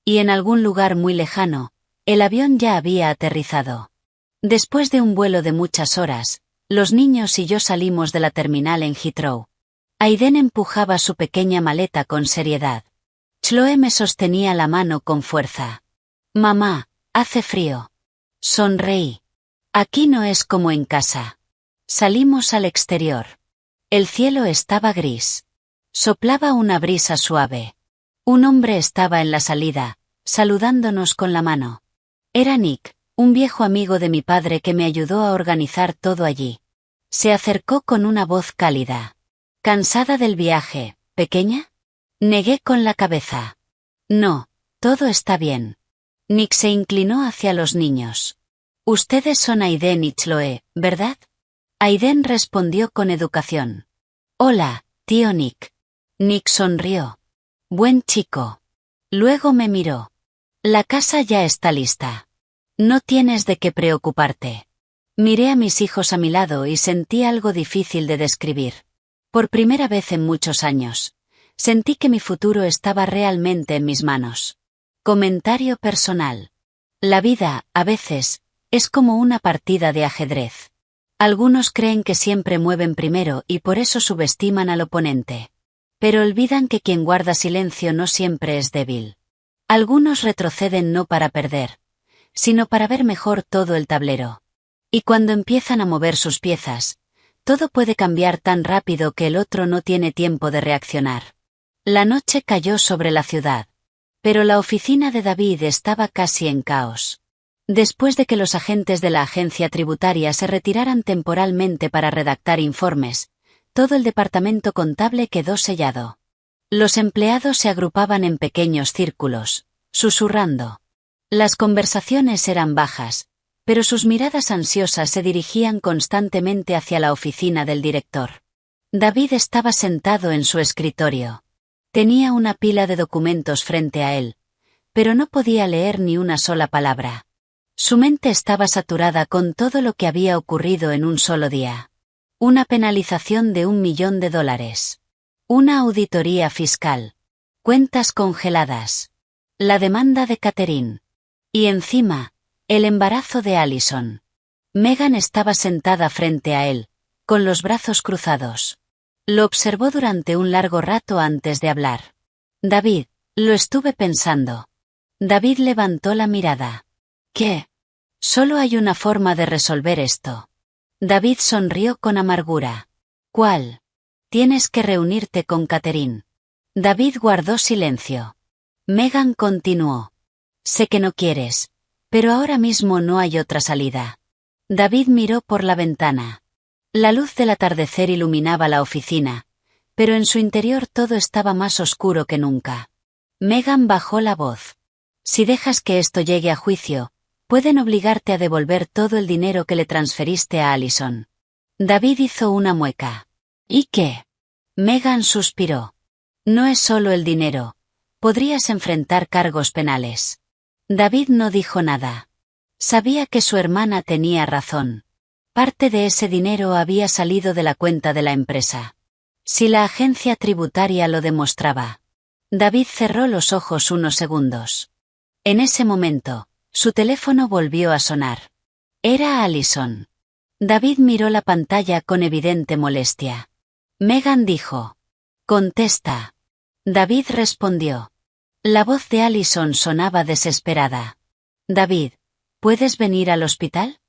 Y en algún lugar muy lejano, el avión ya había aterrizado. Después de un vuelo de muchas horas, los niños y yo salimos de la terminal en Heathrow. Aiden empujaba su pequeña maleta con seriedad. Chloe me sostenía la mano con fuerza. Mamá, hace frío. Sonreí. Aquí no es como en casa. Salimos al exterior. El cielo estaba gris. Soplaba una brisa suave. Un hombre estaba en la salida, saludándonos con la mano. Era Nick, un viejo amigo de mi padre que me ayudó a organizar todo allí. Se acercó con una voz cálida. ¿Cansada del viaje, pequeña? Negué con la cabeza. No, todo está bien. Nick se inclinó hacia los niños. Ustedes son Aiden y Chloe, ¿verdad? Aiden respondió con educación. Hola, tío Nick. Nick sonrió. Buen chico. Luego me miró. La casa ya está lista. No tienes de qué preocuparte. Miré a mis hijos a mi lado y sentí algo difícil de describir. Por primera vez en muchos años, sentí que mi futuro estaba realmente en mis manos. Comentario personal. La vida, a veces, es como una partida de ajedrez. Algunos creen que siempre mueven primero y por eso subestiman al oponente. Pero olvidan que quien guarda silencio no siempre es débil. Algunos retroceden no para perder, sino para ver mejor todo el tablero. Y cuando empiezan a mover sus piezas, todo puede cambiar tan rápido que el otro no tiene tiempo de reaccionar. La noche cayó sobre la ciudad. Pero la oficina de David estaba casi en caos. Después de que los agentes de la agencia tributaria se retiraran temporalmente para redactar informes, todo el departamento contable quedó sellado. Los empleados se agrupaban en pequeños círculos, susurrando. Las conversaciones eran bajas, pero sus miradas ansiosas se dirigían constantemente hacia la oficina del director. David estaba sentado en su escritorio. Tenía una pila de documentos frente a él, pero no podía leer ni una sola palabra. Su mente estaba saturada con todo lo que había ocurrido en un solo día. Una penalización de $1 millón. Una auditoría fiscal. Cuentas congeladas. La demanda de Catherine. Y encima, el embarazo de Allison. Megan estaba sentada frente a él, con los brazos cruzados. Lo observó durante un largo rato antes de hablar. David, lo estuve pensando. David levantó la mirada. ¿Qué? Solo hay una forma de resolver esto. David sonrió con amargura. ¿Cuál? Tienes que reunirte con Catherine. David guardó silencio. Megan continuó. Sé que no quieres, pero ahora mismo no hay otra salida. David miró por la ventana. La luz del atardecer iluminaba la oficina, pero en su interior todo estaba más oscuro que nunca. Megan bajó la voz. Si dejas que esto llegue a juicio, pueden obligarte a devolver todo el dinero que le transferiste a Allison. David hizo una mueca. ¿Y qué? Megan suspiró. No es solo el dinero. Podrías enfrentar cargos penales. David no dijo nada. Sabía que su hermana tenía razón. Parte de ese dinero había salido de la cuenta de la empresa. Si la agencia tributaria lo demostraba. David cerró los ojos unos segundos. En ese momento, su teléfono volvió a sonar. Era Allison. David miró la pantalla con evidente molestia. Megan dijo. Contesta. David respondió. La voz de Allison sonaba desesperada. David, ¿puedes venir al hospital?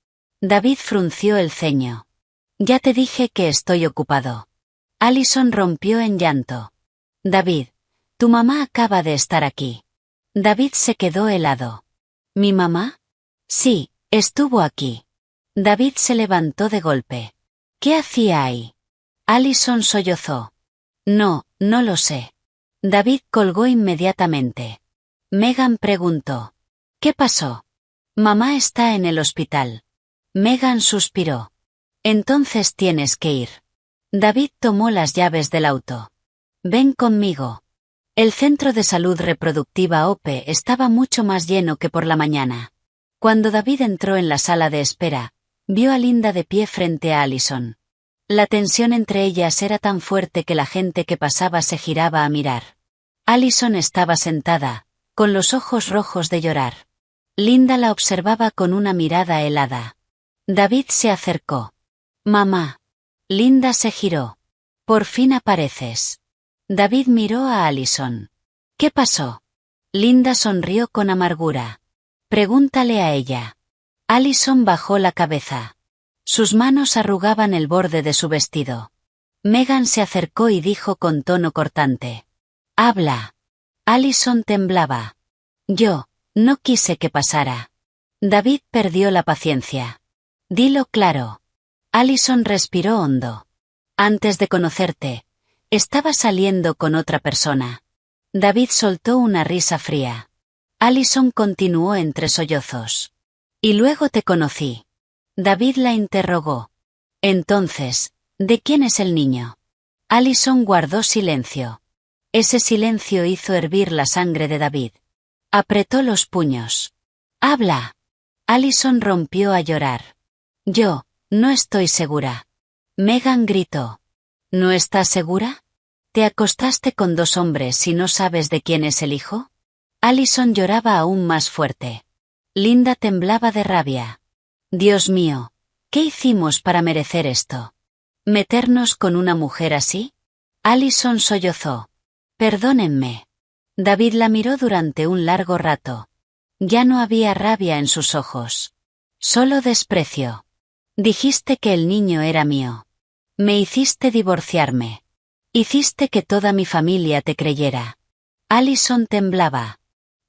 David frunció el ceño. Ya te dije que estoy ocupado. Allison rompió en llanto. David, tu mamá acaba de estar aquí. David se quedó helado. ¿Mi mamá? Sí, estuvo aquí. David se levantó de golpe. ¿Qué hacía ahí? Allison sollozó. No, no lo sé. David colgó inmediatamente. Megan preguntó. ¿Qué pasó? Mamá está en el hospital. Megan suspiró. Entonces tienes que ir. David tomó las llaves del auto. Ven conmigo. El centro de salud reproductiva OPE estaba mucho más lleno que por la mañana. Cuando David entró en la sala de espera, vio a Linda de pie frente a Allison. La tensión entre ellas era tan fuerte que la gente que pasaba se giraba a mirar. Allison estaba sentada, con los ojos rojos de llorar. Linda la observaba con una mirada helada. David se acercó. Mamá. Linda se giró. Por fin apareces. David miró a Allison. ¿Qué pasó? Linda sonrió con amargura. Pregúntale a ella. Allison bajó la cabeza. Sus manos arrugaban el borde de su vestido. Megan se acercó y dijo con tono cortante. Habla. Allison temblaba. Yo, no quise que pasara. David perdió la paciencia. Dilo claro. Allison respiró hondo. Antes de conocerte, estaba saliendo con otra persona. David soltó una risa fría. Allison continuó entre sollozos. Y luego te conocí. David la interrogó. Entonces, ¿de quién es el niño? Allison guardó silencio. Ese silencio hizo hervir la sangre de David. Apretó los puños. ¡Habla! Allison rompió a llorar. Yo, no estoy segura. Megan gritó. ¿No estás segura? ¿Te acostaste con 2 hombres y no sabes de quién es el hijo? Allison lloraba aún más fuerte. Linda temblaba de rabia. Dios mío, ¿qué hicimos para merecer esto? ¿Meternos con una mujer así? Allison sollozó. Perdónenme. David la miró durante un largo rato. Ya no había rabia en sus ojos. Solo desprecio. Dijiste que el niño era mío. Me hiciste divorciarme. Hiciste que toda mi familia te creyera. Allison temblaba.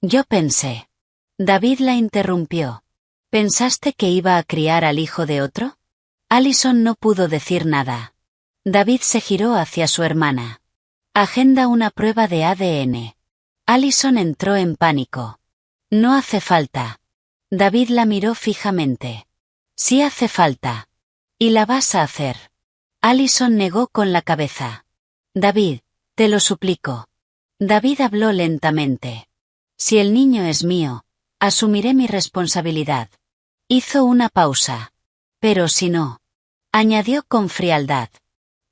Yo pensé. David la interrumpió. ¿Pensaste que iba a criar al hijo de otro? Allison no pudo decir nada. David se giró hacia su hermana. Agenda una prueba de ADN. Allison entró en pánico. No hace falta. David la miró fijamente. Sí hace falta. ¿Y la vas a hacer? Allison negó con la cabeza. David, te lo suplico. David habló lentamente. Si el niño es mío, asumiré mi responsabilidad. Hizo una pausa. Pero si no, añadió con frialdad.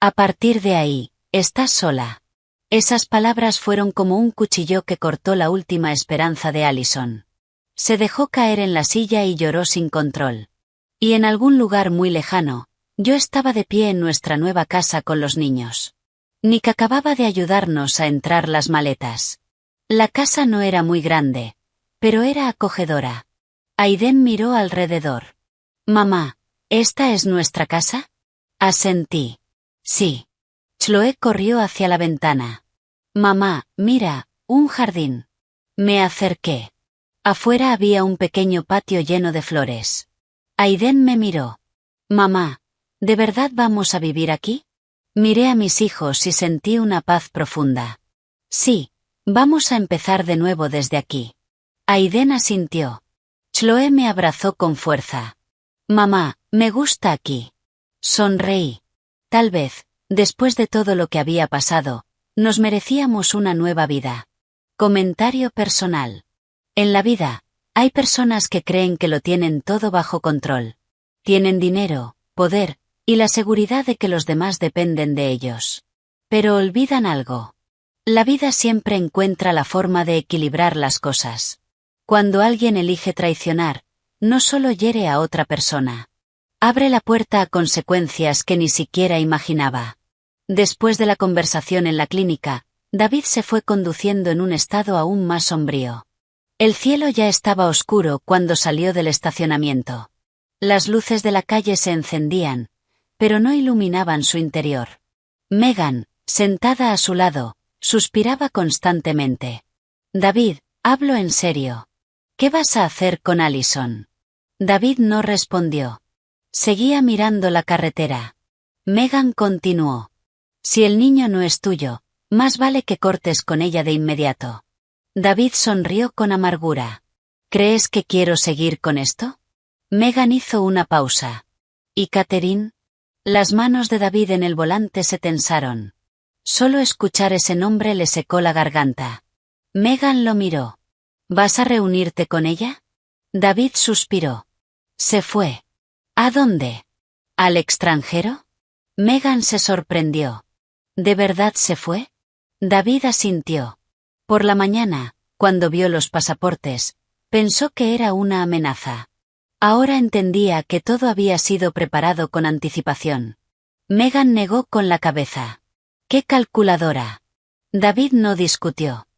A partir de ahí, estás sola. Esas palabras fueron como un cuchillo que cortó la última esperanza de Allison. Se dejó caer en la silla y lloró sin control. Y en algún lugar muy lejano, yo estaba de pie en nuestra nueva casa con los niños. Nick acababa de ayudarnos a entrar las maletas. La casa no era muy grande, pero era acogedora. Aiden miró alrededor. Mamá, ¿esta es nuestra casa? Asentí. Sí. Chloe corrió hacia la ventana. Mamá, mira, un jardín. Me acerqué. Afuera había un pequeño patio lleno de flores. Aiden me miró. Mamá, ¿de verdad vamos a vivir aquí? Miré a mis hijos y sentí una paz profunda. Sí, vamos a empezar de nuevo desde aquí. Aiden asintió. Chloe me abrazó con fuerza. Mamá, me gusta aquí. Sonreí. Tal vez, después de todo lo que había pasado, nos merecíamos una nueva vida. Comentario personal. En la vida, hay personas que creen que lo tienen todo bajo control. Tienen dinero, poder, y la seguridad de que los demás dependen de ellos. Pero olvidan algo. La vida siempre encuentra la forma de equilibrar las cosas. Cuando alguien elige traicionar, no solo hiere a otra persona. Abre la puerta a consecuencias que ni siquiera imaginaba. Después de la conversación en la clínica, David se fue conduciendo en un estado aún más sombrío. El cielo ya estaba oscuro cuando salió del estacionamiento. Las luces de la calle se encendían, pero no iluminaban su interior. Megan, sentada a su lado, suspiraba constantemente. David, hablo en serio. ¿Qué vas a hacer con Allison? David no respondió. Seguía mirando la carretera. Megan continuó. Si el niño no es tuyo, más vale que cortes con ella de inmediato. David sonrió con amargura. ¿Crees que quiero seguir con esto? Megan hizo una pausa. ¿Y Catherine? Las manos de David en el volante se tensaron. Solo escuchar ese nombre le secó la garganta. Megan lo miró. ¿Vas a reunirte con ella? David suspiró. Se fue. ¿A dónde? ¿Al extranjero? Megan se sorprendió. ¿De verdad se fue? David asintió. Por la mañana, cuando vio los pasaportes, pensó que era una amenaza. Ahora entendía que todo había sido preparado con anticipación. Megan negó con la cabeza. ¡Qué calculadora! David no discutió.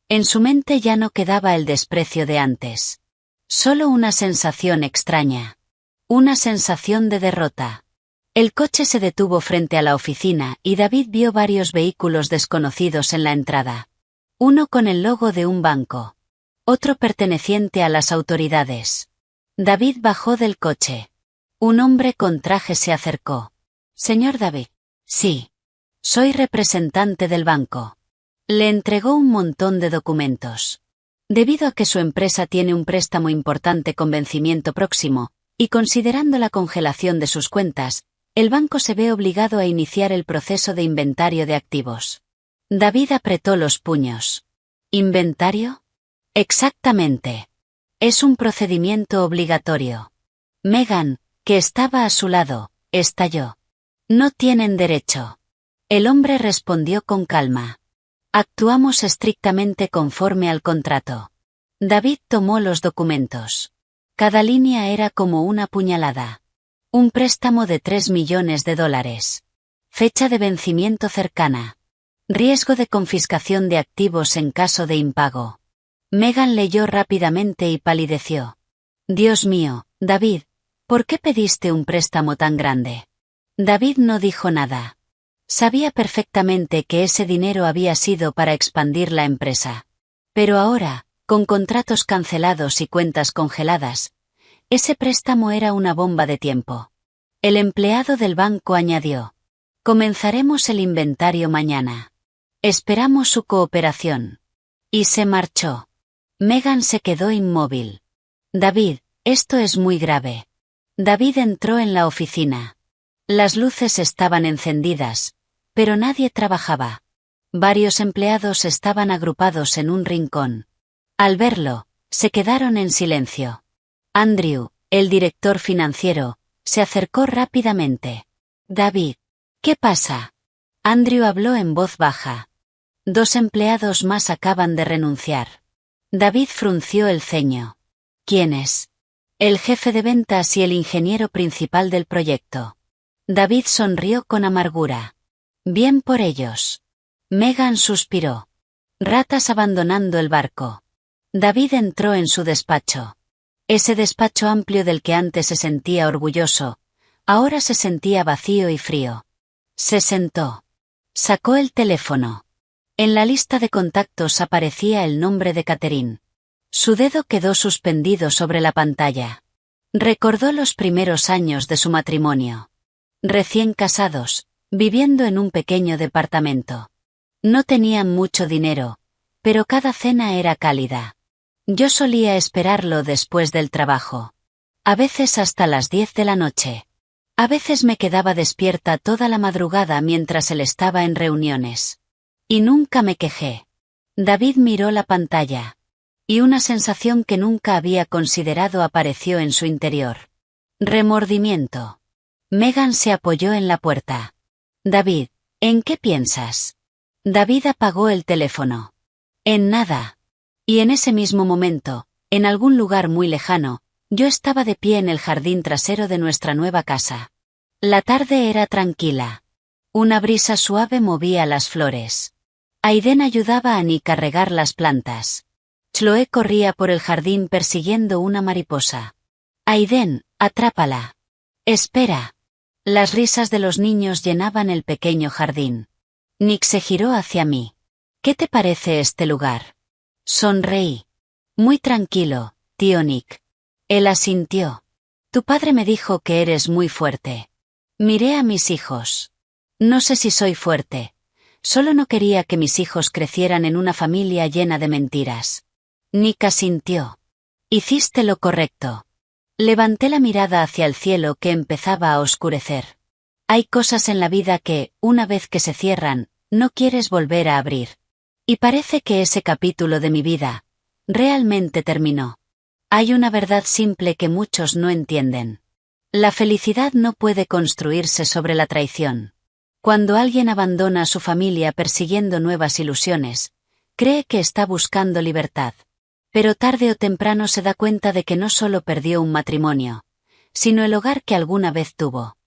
En su mente ya no quedaba el desprecio de antes. Solo una sensación extraña. Una sensación de derrota. El coche se detuvo frente a la oficina y David vio varios vehículos desconocidos en la entrada. Uno con el logo de un banco. Otro perteneciente a las autoridades. David bajó del coche. Un hombre con traje se acercó. «Señor David». «Sí. Soy representante del banco». Le entregó un montón de documentos. Debido a que su empresa tiene un préstamo importante con vencimiento próximo, y considerando la congelación de sus cuentas, el banco se ve obligado a iniciar el proceso de inventario de activos. David apretó los puños. ¿Inventario? Exactamente. Es un procedimiento obligatorio. Megan, que estaba a su lado, estalló. No tienen derecho. El hombre respondió con calma. Actuamos estrictamente conforme al contrato. David tomó los documentos. Cada línea era como una puñalada. Un préstamo de $3 millones. Fecha de vencimiento cercana. Riesgo de confiscación de activos en caso de impago. Megan leyó rápidamente y palideció. Dios mío, David, ¿por qué pediste un préstamo tan grande? David no dijo nada. Sabía perfectamente que ese dinero había sido para expandir la empresa. Pero ahora, con contratos cancelados y cuentas congeladas, ese préstamo era una bomba de tiempo. El empleado del banco añadió. Comenzaremos el inventario mañana. Esperamos su cooperación. Y se marchó. Megan se quedó inmóvil. David, esto es muy grave. David entró en la oficina. Las luces estaban encendidas, pero nadie trabajaba. Varios empleados estaban agrupados en un rincón. Al verlo, se quedaron en silencio. Andrew, el director financiero, se acercó rápidamente. David, ¿qué pasa? Andrew habló en voz baja. 2 empleados más acaban de renunciar. David frunció el ceño. ¿Quién es? El jefe de ventas y el ingeniero principal del proyecto. David sonrió con amargura. Bien por ellos. Megan suspiró. Ratas abandonando el barco. David entró en su despacho. Ese despacho amplio del que antes se sentía orgulloso, ahora se sentía vacío y frío. Se sentó. Sacó el teléfono. En la lista de contactos aparecía el nombre de Catherine. Su dedo quedó suspendido sobre la pantalla. Recordó los primeros años de su matrimonio. Recién casados, viviendo en un pequeño departamento. No tenían mucho dinero, pero cada cena era cálida. Yo solía esperarlo después del trabajo. A veces hasta las 10 de la noche. A veces me quedaba despierta toda la madrugada mientras él estaba en reuniones. Y nunca me quejé. David miró la pantalla. Y una sensación que nunca había considerado apareció en su interior. Remordimiento. Megan se apoyó en la puerta. David, ¿en qué piensas? David apagó el teléfono. En nada. Y en ese mismo momento, en algún lugar muy lejano, yo estaba de pie en el jardín trasero de nuestra nueva casa. La tarde era tranquila. Una brisa suave movía las flores. Aiden ayudaba a Nick a regar las plantas. Chloe corría por el jardín persiguiendo una mariposa. Aiden, atrápala. Espera. Las risas de los niños llenaban el pequeño jardín. Nick se giró hacia mí. ¿Qué te parece este lugar? Sonreí. Muy tranquilo, tío Nick. Él asintió. Tu padre me dijo que eres muy fuerte. Miré a mis hijos. No sé si soy fuerte. Solo no quería que mis hijos crecieran en una familia llena de mentiras. Nick asintió. Hiciste lo correcto. Levanté la mirada hacia el cielo que empezaba a oscurecer. Hay cosas en la vida que, una vez que se cierran, no quieres volver a abrir. Y parece que ese capítulo de mi vida, realmente terminó. Hay una verdad simple que muchos no entienden. La felicidad no puede construirse sobre la traición. Cuando alguien abandona a su familia persiguiendo nuevas ilusiones, cree que está buscando libertad. Pero tarde o temprano se da cuenta de que no solo perdió un matrimonio, sino el hogar que alguna vez tuvo.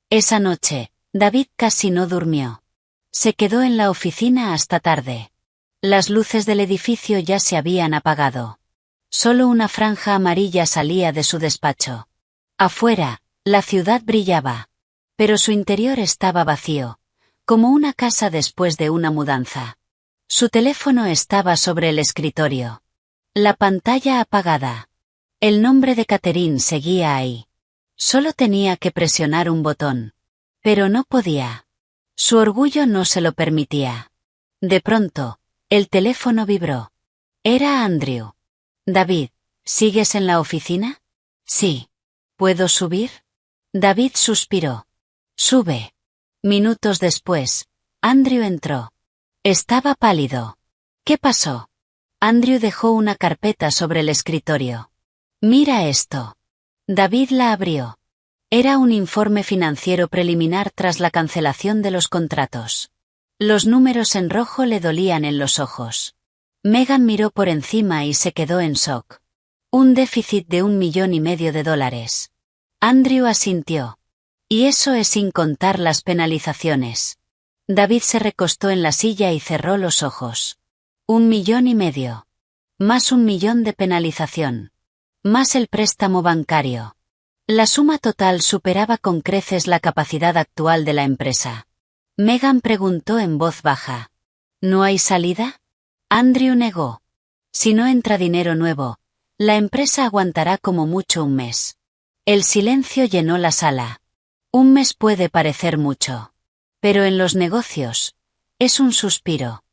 Esa noche, David casi no durmió. Se quedó en la oficina hasta tarde. Las luces del edificio ya se habían apagado. Solo una franja amarilla salía de su despacho. Afuera, la ciudad brillaba. Pero su interior estaba vacío, como una casa después de una mudanza. Su teléfono estaba sobre el escritorio. La pantalla apagada. El nombre de Catherine seguía ahí. Solo tenía que presionar un botón. Pero no podía. Su orgullo no se lo permitía. De pronto, el teléfono vibró. Era Andrew. David, ¿sigues en la oficina? Sí. ¿Puedo subir? David suspiró. Sube. Minutos después, Andrew entró. Estaba pálido. ¿Qué pasó? Andrew dejó una carpeta sobre el escritorio. Mira esto. David la abrió. Era un informe financiero preliminar tras la cancelación de los contratos. Los números en rojo le dolían en los ojos. Megan miró por encima y se quedó en shock. Un déficit de $1,500,000. Andrew asintió. Y eso es sin contar las penalizaciones. David se recostó en la silla y cerró los ojos. $1,500,000. Más $1,000,000 de penalización. Más el préstamo bancario. La suma total superaba con creces la capacidad actual de la empresa. Megan preguntó en voz baja. ¿No hay salida? Andrew negó. Si no entra dinero nuevo, la empresa aguantará como mucho un mes. El silencio llenó la sala. Un mes puede parecer mucho. Pero en los negocios, es un suspiro.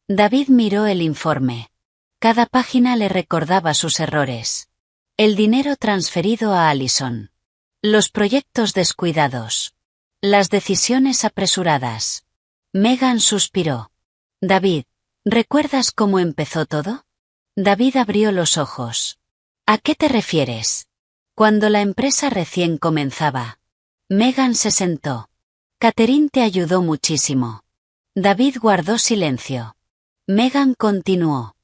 David miró el informe. Cada página le recordaba sus errores. El dinero transferido a Allison. Los proyectos descuidados. Las decisiones apresuradas. Megan suspiró. David, ¿recuerdas cómo empezó todo? David abrió los ojos. ¿A qué te refieres? Cuando la empresa recién comenzaba. Megan se sentó. Catherine te ayudó muchísimo. David guardó silencio. Megan continuó.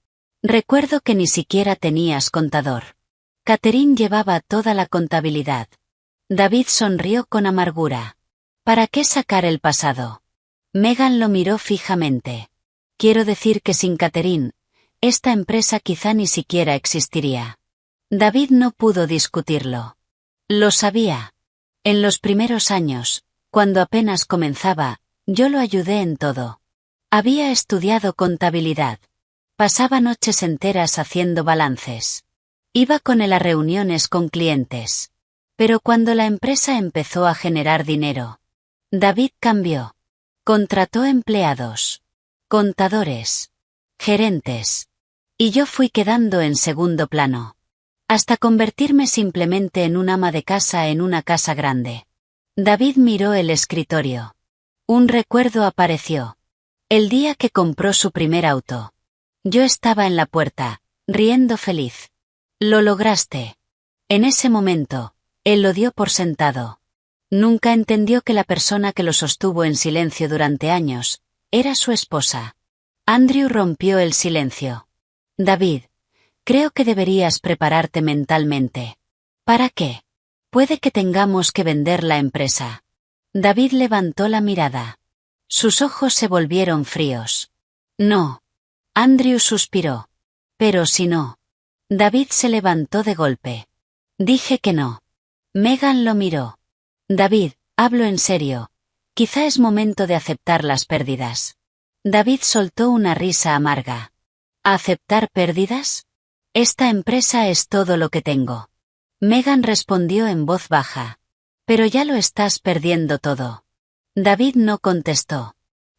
Recuerdo que ni siquiera tenías contador. Catherine llevaba toda la contabilidad. David sonrió con amargura. ¿Para qué sacar el pasado? Megan lo miró fijamente. Quiero decir que sin Catherine, esta empresa quizá ni siquiera existiría. David no pudo discutirlo. Lo sabía. En los primeros años, cuando apenas comenzaba, yo lo ayudé en todo. Había estudiado contabilidad. Pasaba noches enteras haciendo balances. Iba con él a reuniones con clientes. Pero cuando la empresa empezó a generar dinero, David cambió. Contrató empleados, contadores, gerentes. Y yo fui quedando en segundo plano. Hasta convertirme simplemente en un ama de casa en una casa grande. David miró el escritorio. Un recuerdo apareció. El día que compró su primer auto. Yo estaba en la puerta, riendo feliz. Lo lograste. En ese momento, él lo dio por sentado. Nunca entendió que la persona que lo sostuvo en silencio durante años, era su esposa. Andrew rompió el silencio. David, creo que deberías prepararte mentalmente. ¿Para qué? Puede que tengamos que vender la empresa. David levantó la mirada. Sus ojos se volvieron fríos. No. Andrew suspiró. Pero si no. David se levantó de golpe. Dije que no. Megan lo miró. David, hablo en serio. Quizá es momento de aceptar las pérdidas. David soltó una risa amarga. ¿Aceptar pérdidas? Esta empresa es todo lo que tengo. Megan respondió en voz baja. Pero ya lo estás perdiendo todo. David no contestó.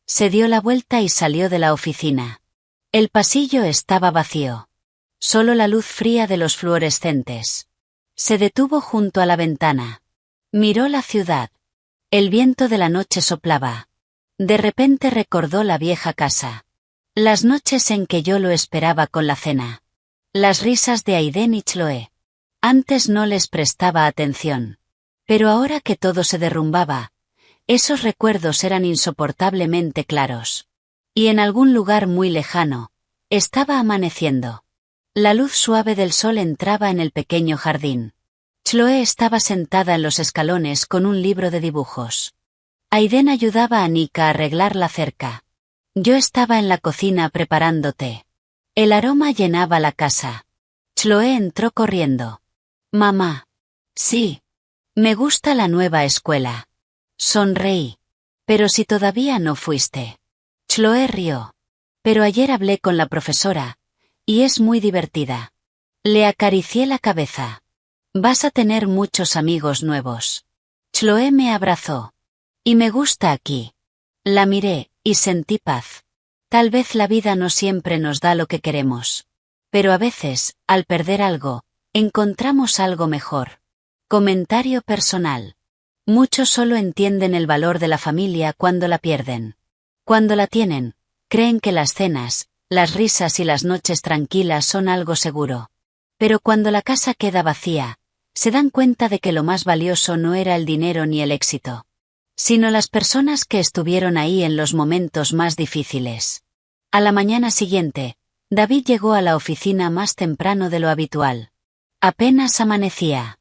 Se dio la vuelta y salió de la oficina. El pasillo estaba vacío. Solo la luz fría de los fluorescentes. Se detuvo junto a la ventana. Miró la ciudad. El viento de la noche soplaba. De repente recordó la vieja casa. Las noches en que yo lo esperaba con la cena. Las risas de Aiden y Chloe. Antes no les prestaba atención. Pero ahora que todo se derrumbaba, esos recuerdos eran insoportablemente claros. Y en algún lugar muy lejano, estaba amaneciendo. La luz suave del sol entraba en el pequeño jardín. Chloe estaba sentada en los escalones con un libro de dibujos. Aiden ayudaba a Nick a arreglar la cerca. Yo estaba en la cocina preparando té. El aroma llenaba la casa. Chloe entró corriendo. Mamá. Sí. Me gusta la nueva escuela. Sonreí. Pero si todavía no fuiste. Chloe rió. Pero ayer hablé con la profesora, y es muy divertida. Le acaricié la cabeza. Vas a tener muchos amigos nuevos. Chloe me abrazó. Y me gusta aquí. La miré, y sentí paz. Tal vez la vida no siempre nos da lo que queremos. Pero a veces, al perder algo, encontramos algo mejor. Comentario personal. Muchos solo entienden el valor de la familia cuando la pierden. Cuando la tienen, creen que las cenas, las risas y las noches tranquilas son algo seguro. Pero cuando la casa queda vacía, se dan cuenta de que lo más valioso no era el dinero ni el éxito, sino las personas que estuvieron ahí en los momentos más difíciles. A la mañana siguiente, David llegó a la oficina más temprano de lo habitual. Apenas amanecía.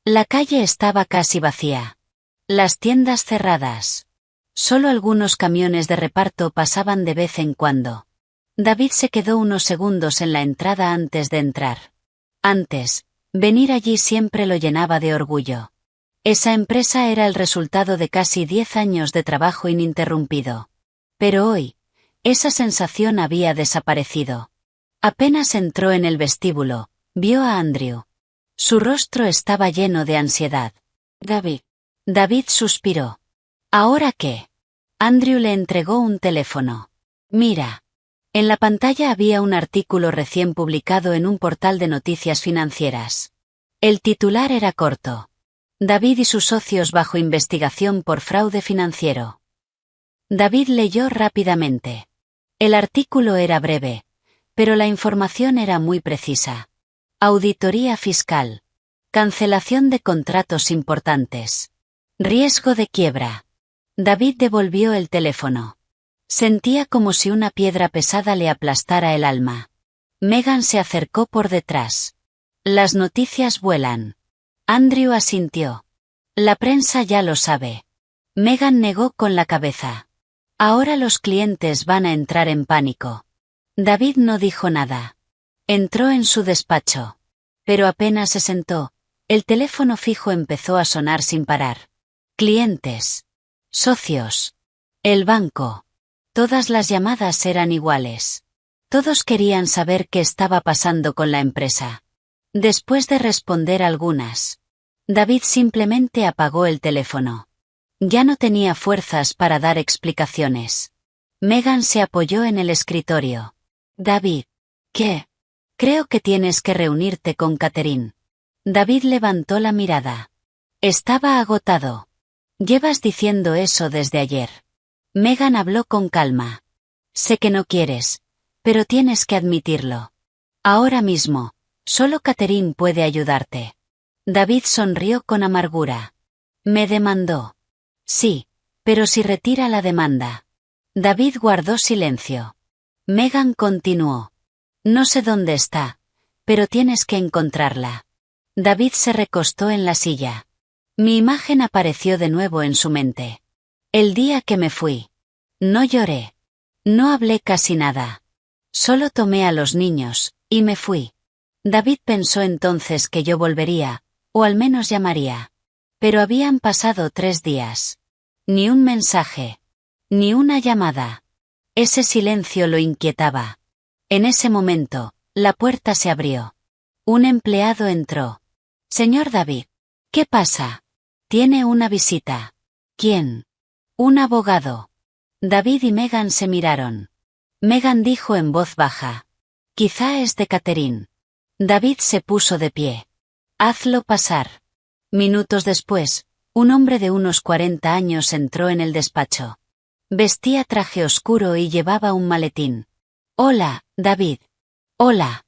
La calle estaba casi vacía. Las tiendas cerradas. Solo algunos camiones de reparto pasaban de vez en cuando. David se quedó unos segundos en la entrada antes de entrar. Antes, venir allí siempre lo llenaba de orgullo. Esa empresa era el resultado de casi 10 años de trabajo ininterrumpido. Pero hoy, esa sensación había desaparecido. Apenas entró en el vestíbulo, vio a Andrew. Su rostro estaba lleno de ansiedad. David. David suspiró. ¿Ahora qué? Andrew le entregó un teléfono. Mira. En la pantalla había un artículo recién publicado en un portal de noticias financieras. El titular era corto. David y sus socios bajo investigación por fraude financiero. David leyó rápidamente. El artículo era breve, pero la información era muy precisa. Auditoría fiscal. Cancelación de contratos importantes. Riesgo de quiebra. David devolvió el teléfono. Sentía como si una piedra pesada le aplastara el alma. Megan se acercó por detrás. Las noticias vuelan. Andrew asintió. La prensa ya lo sabe. Megan negó con la cabeza. Ahora los clientes van a entrar en pánico. David no dijo nada. Entró en su despacho. Pero apenas se sentó, el teléfono fijo empezó a sonar sin parar. Clientes. Socios. El banco. Todas las llamadas eran iguales. Todos querían saber qué estaba pasando con la empresa. Después de responder algunas, David simplemente apagó el teléfono. Ya no tenía fuerzas para dar explicaciones. Megan se apoyó en el escritorio. David. ¿Qué? Creo que tienes que reunirte con Catherine. David levantó la mirada. Estaba agotado. Llevas diciendo eso desde ayer. Megan habló con calma. Sé que no quieres, pero tienes que admitirlo. Ahora mismo, solo Catherine puede ayudarte. David sonrió con amargura. Me demandó. Sí, pero si retira la demanda. David guardó silencio. Megan continuó. No sé dónde está, pero tienes que encontrarla. David se recostó en la silla. Mi imagen apareció de nuevo en su mente. El día que me fui. No lloré. No hablé casi nada. Solo tomé a los niños, y me fui. David pensó entonces que yo volvería, o al menos llamaría. Pero habían pasado 3 días. Ni un mensaje. Ni una llamada. Ese silencio lo inquietaba. En ese momento, la puerta se abrió. Un empleado entró. Señor David. ¿Qué pasa? Tiene una visita. ¿Quién? Un abogado. David y Megan se miraron. Megan dijo en voz baja. Quizá es de Catherine. David se puso de pie. Hazlo pasar. Minutos después, un hombre de unos 40 años entró en el despacho. Vestía traje oscuro y llevaba un maletín. Hola, David. Hola.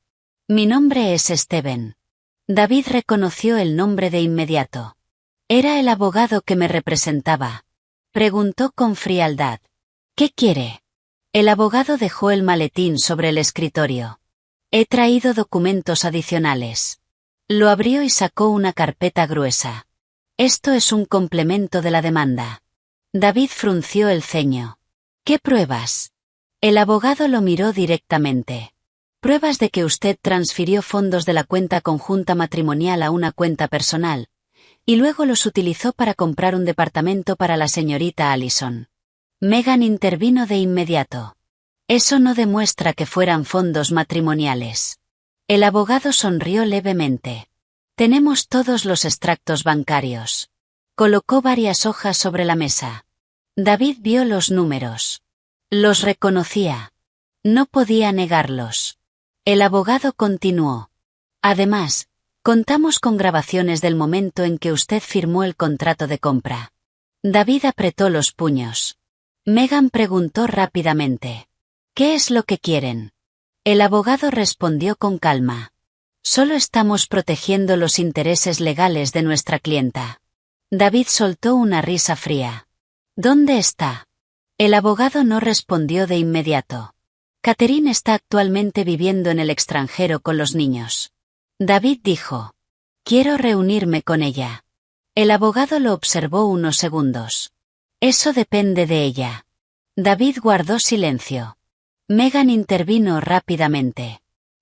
Mi nombre es Steven. David reconoció el nombre de inmediato. Era el abogado que me representaba. Preguntó con frialdad. ¿Qué quiere? El abogado dejó el maletín sobre el escritorio. He traído documentos adicionales. Lo abrió y sacó una carpeta gruesa. Esto es un complemento de la demanda. David frunció el ceño. ¿Qué pruebas? El abogado lo miró directamente. Pruebas de que usted transfirió fondos de la cuenta conjunta matrimonial a una cuenta personal, y luego los utilizó para comprar un departamento para la señorita Allison. Megan intervino de inmediato. Eso no demuestra que fueran fondos matrimoniales. El abogado sonrió levemente. Tenemos todos los extractos bancarios. Colocó varias hojas sobre la mesa. David vio los números. Los reconocía. No podía negarlos. El abogado continuó. Además, contamos con grabaciones del momento en que usted firmó el contrato de compra. David apretó los puños. Megan preguntó rápidamente. ¿Qué es lo que quieren? El abogado respondió con calma. Solo estamos protegiendo los intereses legales de nuestra clienta. David soltó una risa fría. ¿Dónde está? El abogado no respondió de inmediato. Catherine está actualmente viviendo en el extranjero con los niños. David dijo. Quiero reunirme con ella. El abogado lo observó unos segundos. Eso depende de ella. David guardó silencio. Megan intervino rápidamente.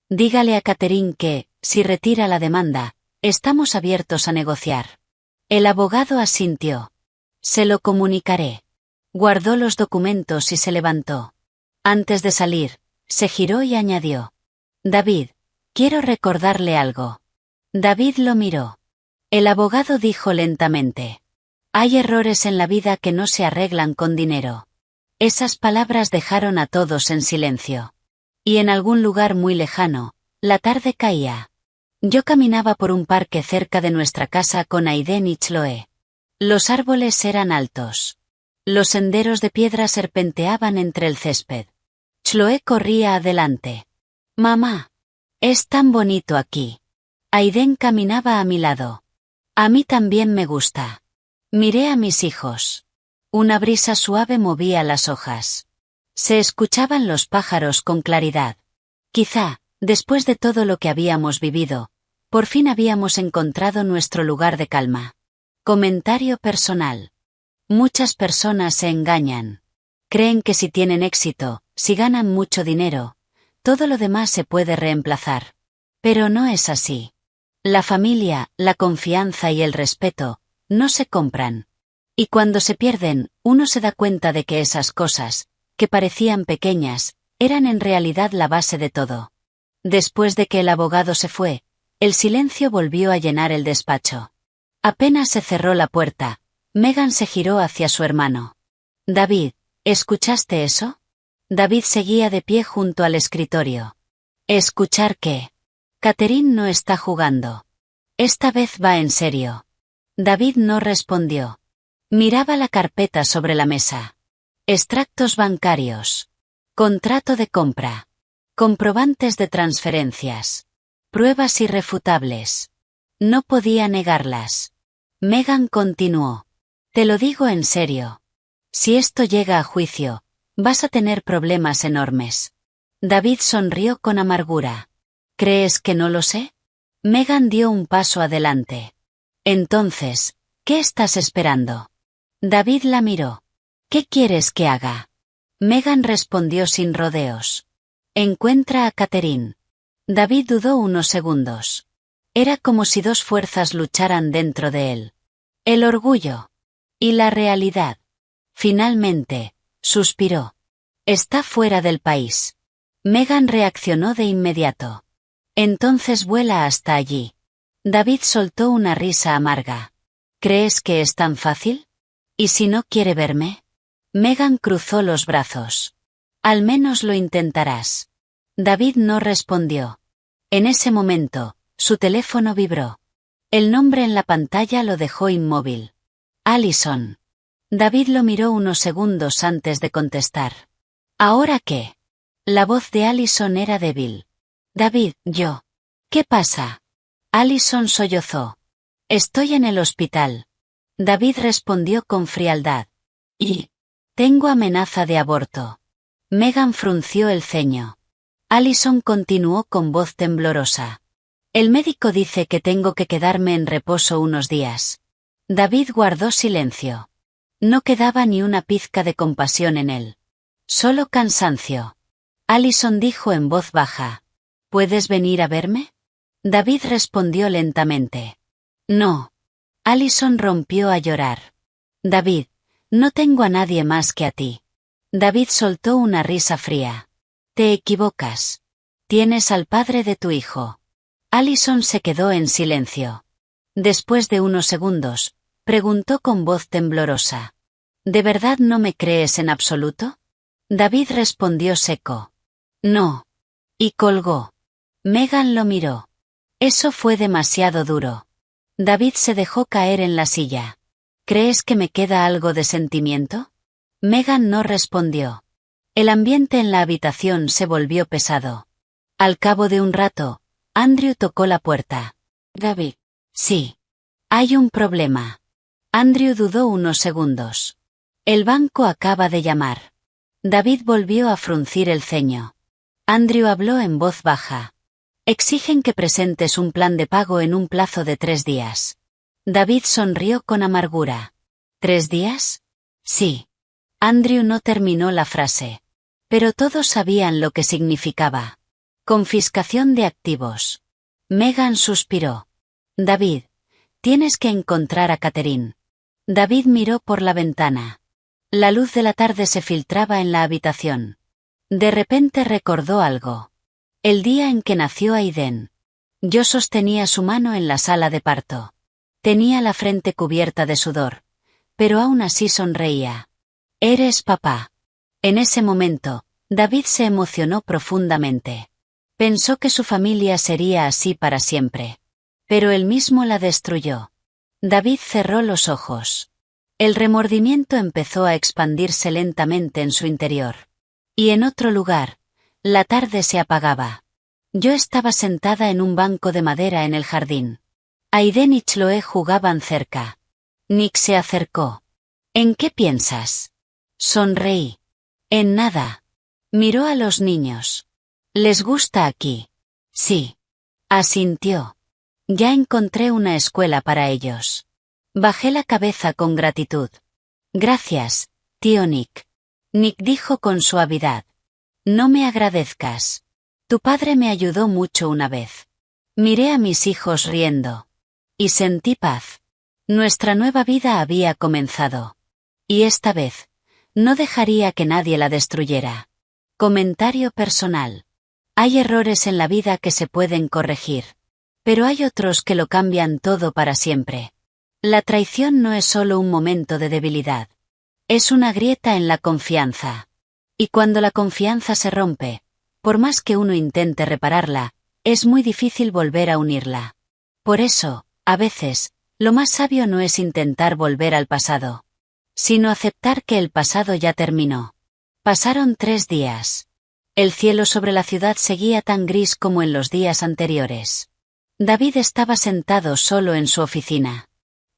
Dígale a Catherine que, si retira la demanda, estamos abiertos a negociar. El abogado asintió. Se lo comunicaré. Guardó los documentos y se levantó. Antes de salir, se giró y añadió. David, quiero recordarle algo. David lo miró. El abogado dijo lentamente. Hay errores en la vida que no se arreglan con dinero. Esas palabras dejaron a todos en silencio. Y en algún lugar muy lejano, la tarde caía. Yo caminaba por un parque cerca de nuestra casa con Aiden y Chloe. Los árboles eran altos. Los senderos de piedra serpenteaban entre el césped. Chloe corría adelante. Mamá. Es tan bonito aquí. Aiden caminaba a mi lado. A mí también me gusta. Miré a mis hijos. Una brisa suave movía las hojas. Se escuchaban los pájaros con claridad. Quizá, después de todo lo que habíamos vivido, por fin habíamos encontrado nuestro lugar de calma. Comentario personal. Muchas personas se engañan. Creen que si tienen éxito, si ganan mucho dinero, todo lo demás se puede reemplazar. Pero no es así. La familia, la confianza y el respeto, no se compran. Y cuando se pierden, uno se da cuenta de que esas cosas, que parecían pequeñas, eran en realidad la base de todo. Después de que el abogado se fue, el silencio volvió a llenar el despacho. Apenas se cerró la puerta, Megan se giró hacia su hermano. David, ¿escuchaste eso? David seguía de pie junto al escritorio. ¿Escuchar qué? Catherine no está jugando. Esta vez va en serio. David no respondió. Miraba la carpeta sobre la mesa. Extractos bancarios. Contrato de compra. Comprobantes de transferencias. Pruebas irrefutables. No podía negarlas. Megan continuó. Te lo digo en serio. Si esto llega a juicio, vas a tener problemas enormes. David sonrió con amargura. ¿Crees que no lo sé? Megan dio un paso adelante. Entonces, ¿qué estás esperando? David la miró. ¿Qué quieres que haga? Megan respondió sin rodeos. Encuentra a Catherine. David dudó unos segundos. Era como si dos fuerzas lucharan dentro de él. El orgullo. Y la realidad. Finalmente, suspiró. Está fuera del país. Megan reaccionó de inmediato. Entonces vuela hasta allí. David soltó una risa amarga. ¿Crees que es tan fácil? ¿Y si no quiere verme? Megan cruzó los brazos. Al menos lo intentarás. David no respondió. En ese momento, su teléfono vibró. El nombre en la pantalla lo dejó inmóvil. Allison. David lo miró unos segundos antes de contestar. ¿Ahora qué? La voz de Allison era débil. David, yo. ¿Qué pasa? Allison sollozó. Estoy en el hospital. David respondió con frialdad. Y tengo amenaza de aborto. Megan frunció el ceño. Allison continuó con voz temblorosa. El médico dice que tengo que quedarme en reposo unos días. David guardó silencio. No quedaba ni una pizca de compasión en él. Solo cansancio. Allison dijo en voz baja. ¿Puedes venir a verme? David respondió lentamente. No. Allison rompió a llorar. David, no tengo a nadie más que a ti. David soltó una risa fría. Te equivocas. Tienes al padre de tu hijo. Allison se quedó en silencio. Después de unos segundos, preguntó con voz temblorosa. ¿De verdad no me crees en absoluto? David respondió seco. No. Y colgó. Megan lo miró. Eso fue demasiado duro. David se dejó caer en la silla. ¿Crees que me queda algo de sentimiento? Megan no respondió. El ambiente en la habitación se volvió pesado. Al cabo de un rato, Andrew tocó la puerta. David. Sí. Hay un problema. Andrew dudó unos segundos. El banco acaba de llamar. David volvió a fruncir el ceño. Andrew habló en voz baja. Exigen que presentes un plan de pago en un plazo de 3 días. David sonrió con amargura. ¿3 días? Sí. Andrew no terminó la frase. Pero todos sabían lo que significaba. Confiscación de activos. Megan suspiró. David, tienes que encontrar a Catherine. David miró por la ventana. La luz de la tarde se filtraba en la habitación. De repente recordó algo. El día en que nació Aiden. Yo sostenía su mano en la sala de parto. Tenía la frente cubierta de sudor. Pero aún así sonreía. Eres papá. En ese momento, David se emocionó profundamente. Pensó que su familia sería así para siempre. Pero él mismo la destruyó. David cerró los ojos. El remordimiento empezó a expandirse lentamente en su interior. Y en otro lugar, la tarde se apagaba. Yo estaba sentada en un banco de madera en el jardín. Aiden y Chloe jugaban cerca. Nick se acercó. ¿En qué piensas? Sonreí. En nada. Miró a los niños. ¿Les gusta aquí? Sí. Asintió. Ya encontré una escuela para ellos. Bajé la cabeza con gratitud. Gracias, tío Nick. Nick dijo con suavidad. No me agradezcas. Tu padre me ayudó mucho una vez. Miré a mis hijos riendo. Y sentí paz. Nuestra nueva vida había comenzado. Y esta vez, no dejaría que nadie la destruyera. Comentario personal. Hay errores en la vida que se pueden corregir. Pero hay otros que lo cambian todo para siempre. La traición no es solo un momento de debilidad. Es una grieta en la confianza. Y cuando la confianza se rompe, por más que uno intente repararla, es muy difícil volver a unirla. Por eso, a veces, lo más sabio no es intentar volver al pasado, sino aceptar que el pasado ya terminó. Pasaron 3 días. El cielo sobre la ciudad seguía tan gris como en los días anteriores. David estaba sentado solo en su oficina.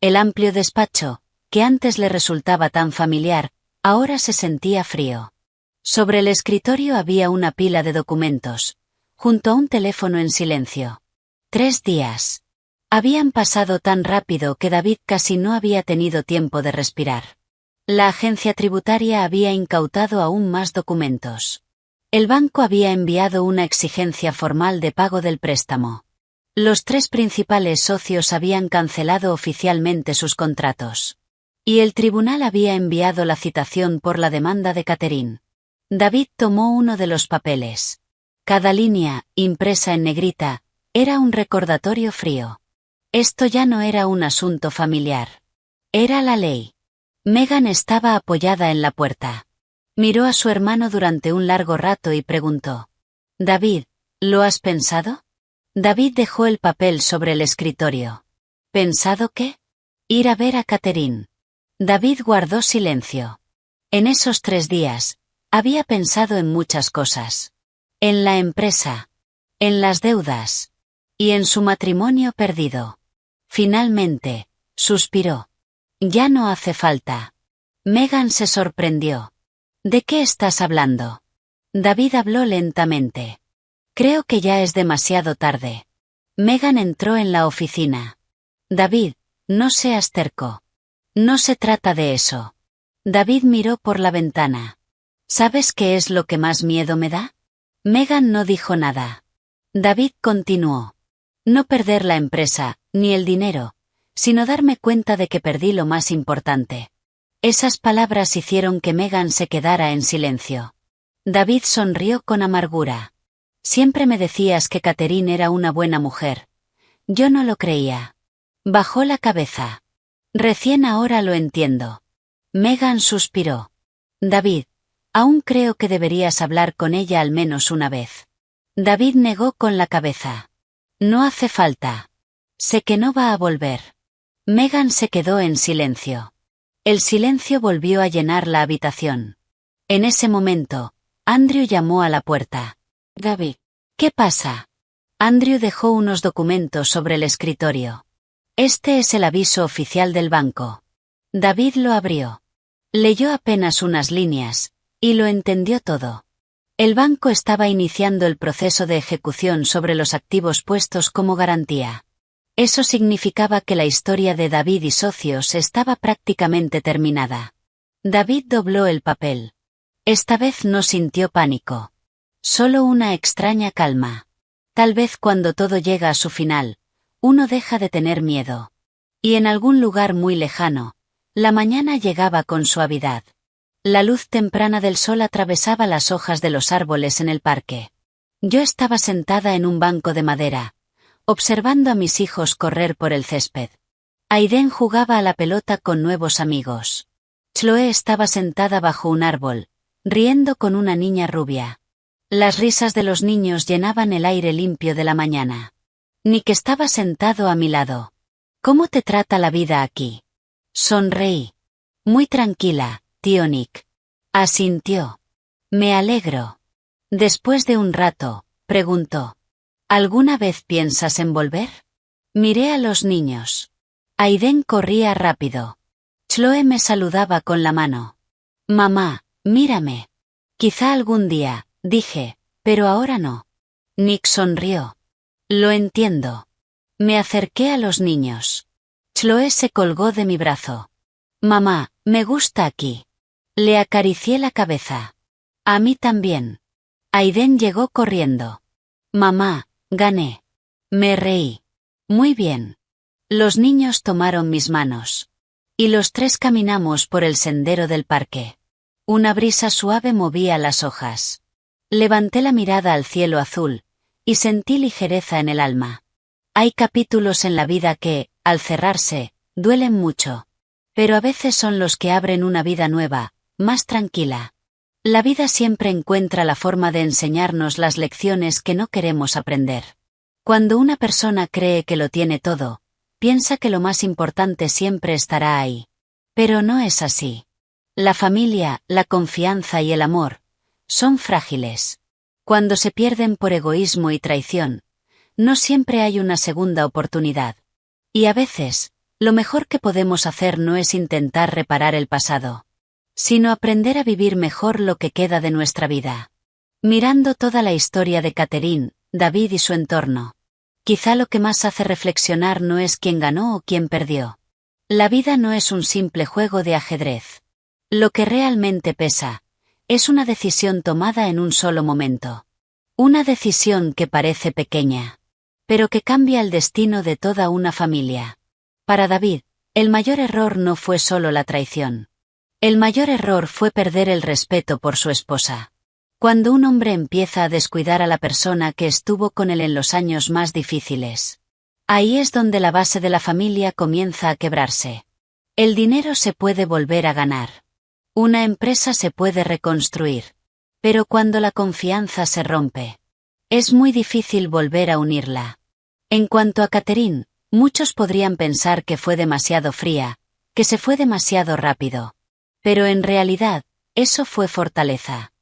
El amplio despacho, que antes le resultaba tan familiar, ahora se sentía frío. Sobre el escritorio había una pila de documentos, junto a un teléfono en silencio. 3 días. Habían pasado tan rápido que David casi no había tenido tiempo de respirar. La agencia tributaria había incautado aún más documentos. El banco había enviado una exigencia formal de pago del préstamo. Los 3 principales socios habían cancelado oficialmente sus contratos. Y el tribunal había enviado la citación por la demanda de Catherine. David tomó uno de los papeles. Cada línea, impresa en negrita, era un recordatorio frío. Esto ya no era un asunto familiar. Era la ley. Megan estaba apoyada en la puerta. Miró a su hermano durante un largo rato y preguntó. David, ¿lo has pensado? David dejó el papel sobre el escritorio. ¿Pensado qué? Ir a ver a Catherine. David guardó silencio. En esos 3 días, había pensado en muchas cosas. En la empresa. En las deudas. Y en su matrimonio perdido. Finalmente, suspiró. Ya no hace falta. Megan se sorprendió. ¿De qué estás hablando? David habló lentamente. Creo que ya es demasiado tarde. Megan entró en la oficina. David, no seas terco. No se trata de eso. David miró por la ventana. ¿Sabes qué es lo que más miedo me da? Megan no dijo nada. David continuó. No perder la empresa, ni el dinero, sino darme cuenta de que perdí lo más importante. Esas palabras hicieron que Megan se quedara en silencio. David sonrió con amargura. Siempre me decías que Catherine era una buena mujer. Yo no lo creía. Bajó la cabeza. Recién ahora lo entiendo. Megan suspiró. David, aún creo que deberías hablar con ella al menos una vez. David negó con la cabeza. No hace falta. Sé que no va a volver. Megan se quedó en silencio. El silencio volvió a llenar la habitación. En ese momento, Andrew llamó a la puerta. David, ¿qué pasa? Andrew dejó unos documentos sobre el escritorio. Este es el aviso oficial del banco. David lo abrió. Leyó apenas unas líneas, y lo entendió todo. El banco estaba iniciando el proceso de ejecución sobre los activos puestos como garantía. Eso significaba que la historia de David y socios estaba prácticamente terminada. David dobló el papel. Esta vez no sintió pánico. Solo una extraña calma. Tal vez cuando todo llega a su final, uno deja de tener miedo. Y en algún lugar muy lejano, la mañana llegaba con suavidad. La luz temprana del sol atravesaba las hojas de los árboles en el parque. Yo estaba sentada en un banco de madera, observando a mis hijos correr por el césped. Aiden jugaba a la pelota con nuevos amigos. Chloe estaba sentada bajo un árbol, riendo con una niña rubia. Las risas de los niños llenaban el aire limpio de la mañana. Nick estaba sentado a mi lado. ¿Cómo te trata la vida aquí? Sonreí. Muy tranquila, tío Nick. Asintió. Me alegro. Después de un rato, preguntó. ¿Alguna vez piensas en volver? Miré a los niños. Aiden corría rápido. Chloe me saludaba con la mano. Mamá, mírame. Quizá algún día, dije, pero ahora no. Nick sonrió. Lo entiendo. Me acerqué a los niños. Chloe se colgó de mi brazo. Mamá, me gusta aquí. Le acaricié la cabeza. A mí también. Aiden llegó corriendo. Mamá, gané. Me reí. Muy bien. Los niños tomaron mis manos. Y los tres caminamos por el sendero del parque. Una brisa suave movía las hojas. Levanté la mirada al cielo azul, y sentí ligereza en el alma. Hay capítulos en la vida que, al cerrarse, duelen mucho. Pero a veces son los que abren una vida nueva, más tranquila. La vida siempre encuentra la forma de enseñarnos las lecciones que no queremos aprender. Cuando una persona cree que lo tiene todo, piensa que lo más importante siempre estará ahí. Pero no es así. La familia, la confianza y el amor son frágiles. Cuando se pierden por egoísmo y traición, no siempre hay una segunda oportunidad. Y a veces, lo mejor que podemos hacer no es intentar reparar el pasado, sino aprender a vivir mejor lo que queda de nuestra vida. Mirando toda la historia de Catherine, David y su entorno, quizá lo que más hace reflexionar no es quién ganó o quién perdió. La vida no es un simple juego de ajedrez. Lo que realmente pesa es una decisión tomada en un solo momento. Una decisión que parece pequeña, pero que cambia el destino de toda una familia. Para David, el mayor error no fue solo la traición. El mayor error fue perder el respeto por su esposa. Cuando un hombre empieza a descuidar a la persona que estuvo con él en los años más difíciles, ahí es donde la base de la familia comienza a quebrarse. El dinero se puede volver a ganar. Una empresa se puede reconstruir. Pero cuando la confianza se rompe, es muy difícil volver a unirla. En cuanto a Catherine, muchos podrían pensar que fue demasiado fría, que se fue demasiado rápido. Pero en realidad, eso fue fortaleza.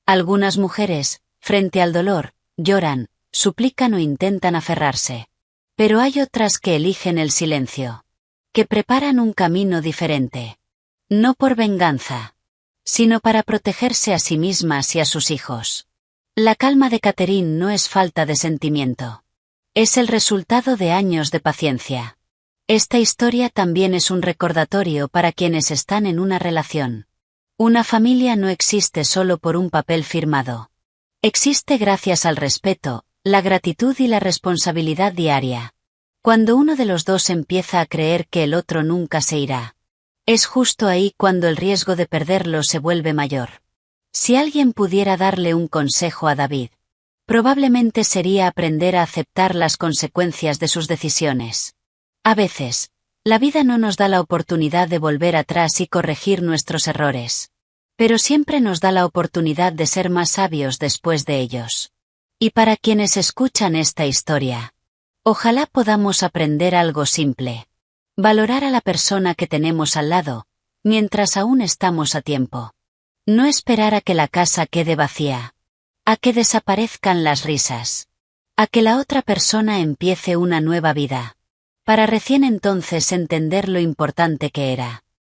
Algunas mujeres, frente al dolor, lloran, suplican o intentan aferrarse. Pero hay otras que eligen el silencio. Que preparan un camino diferente. No por venganza, sino para protegerse a sí mismas y a sus hijos. La calma de Catherine no es falta de sentimiento. Es el resultado de años de paciencia. Esta historia también es un recordatorio para quienes están en una relación. Una familia no existe solo por un papel firmado. Existe gracias al respeto, la gratitud y la responsabilidad diaria. Cuando uno de los dos empieza a creer que el otro nunca se irá, es justo ahí cuando el riesgo de perderlo se vuelve mayor. Si alguien pudiera darle un consejo a David, probablemente sería aprender a aceptar las consecuencias de sus decisiones. A veces, la vida no nos da la oportunidad de volver atrás y corregir nuestros errores, pero siempre nos da la oportunidad de ser más sabios después de ellos. Y para quienes escuchan esta historia, ojalá podamos aprender algo simple: valorar a la persona que tenemos al lado, mientras aún estamos a tiempo. No esperar a que la casa quede vacía, a que desaparezcan las risas, a que la otra persona empiece una nueva vida, para recién entonces entender lo importante que era.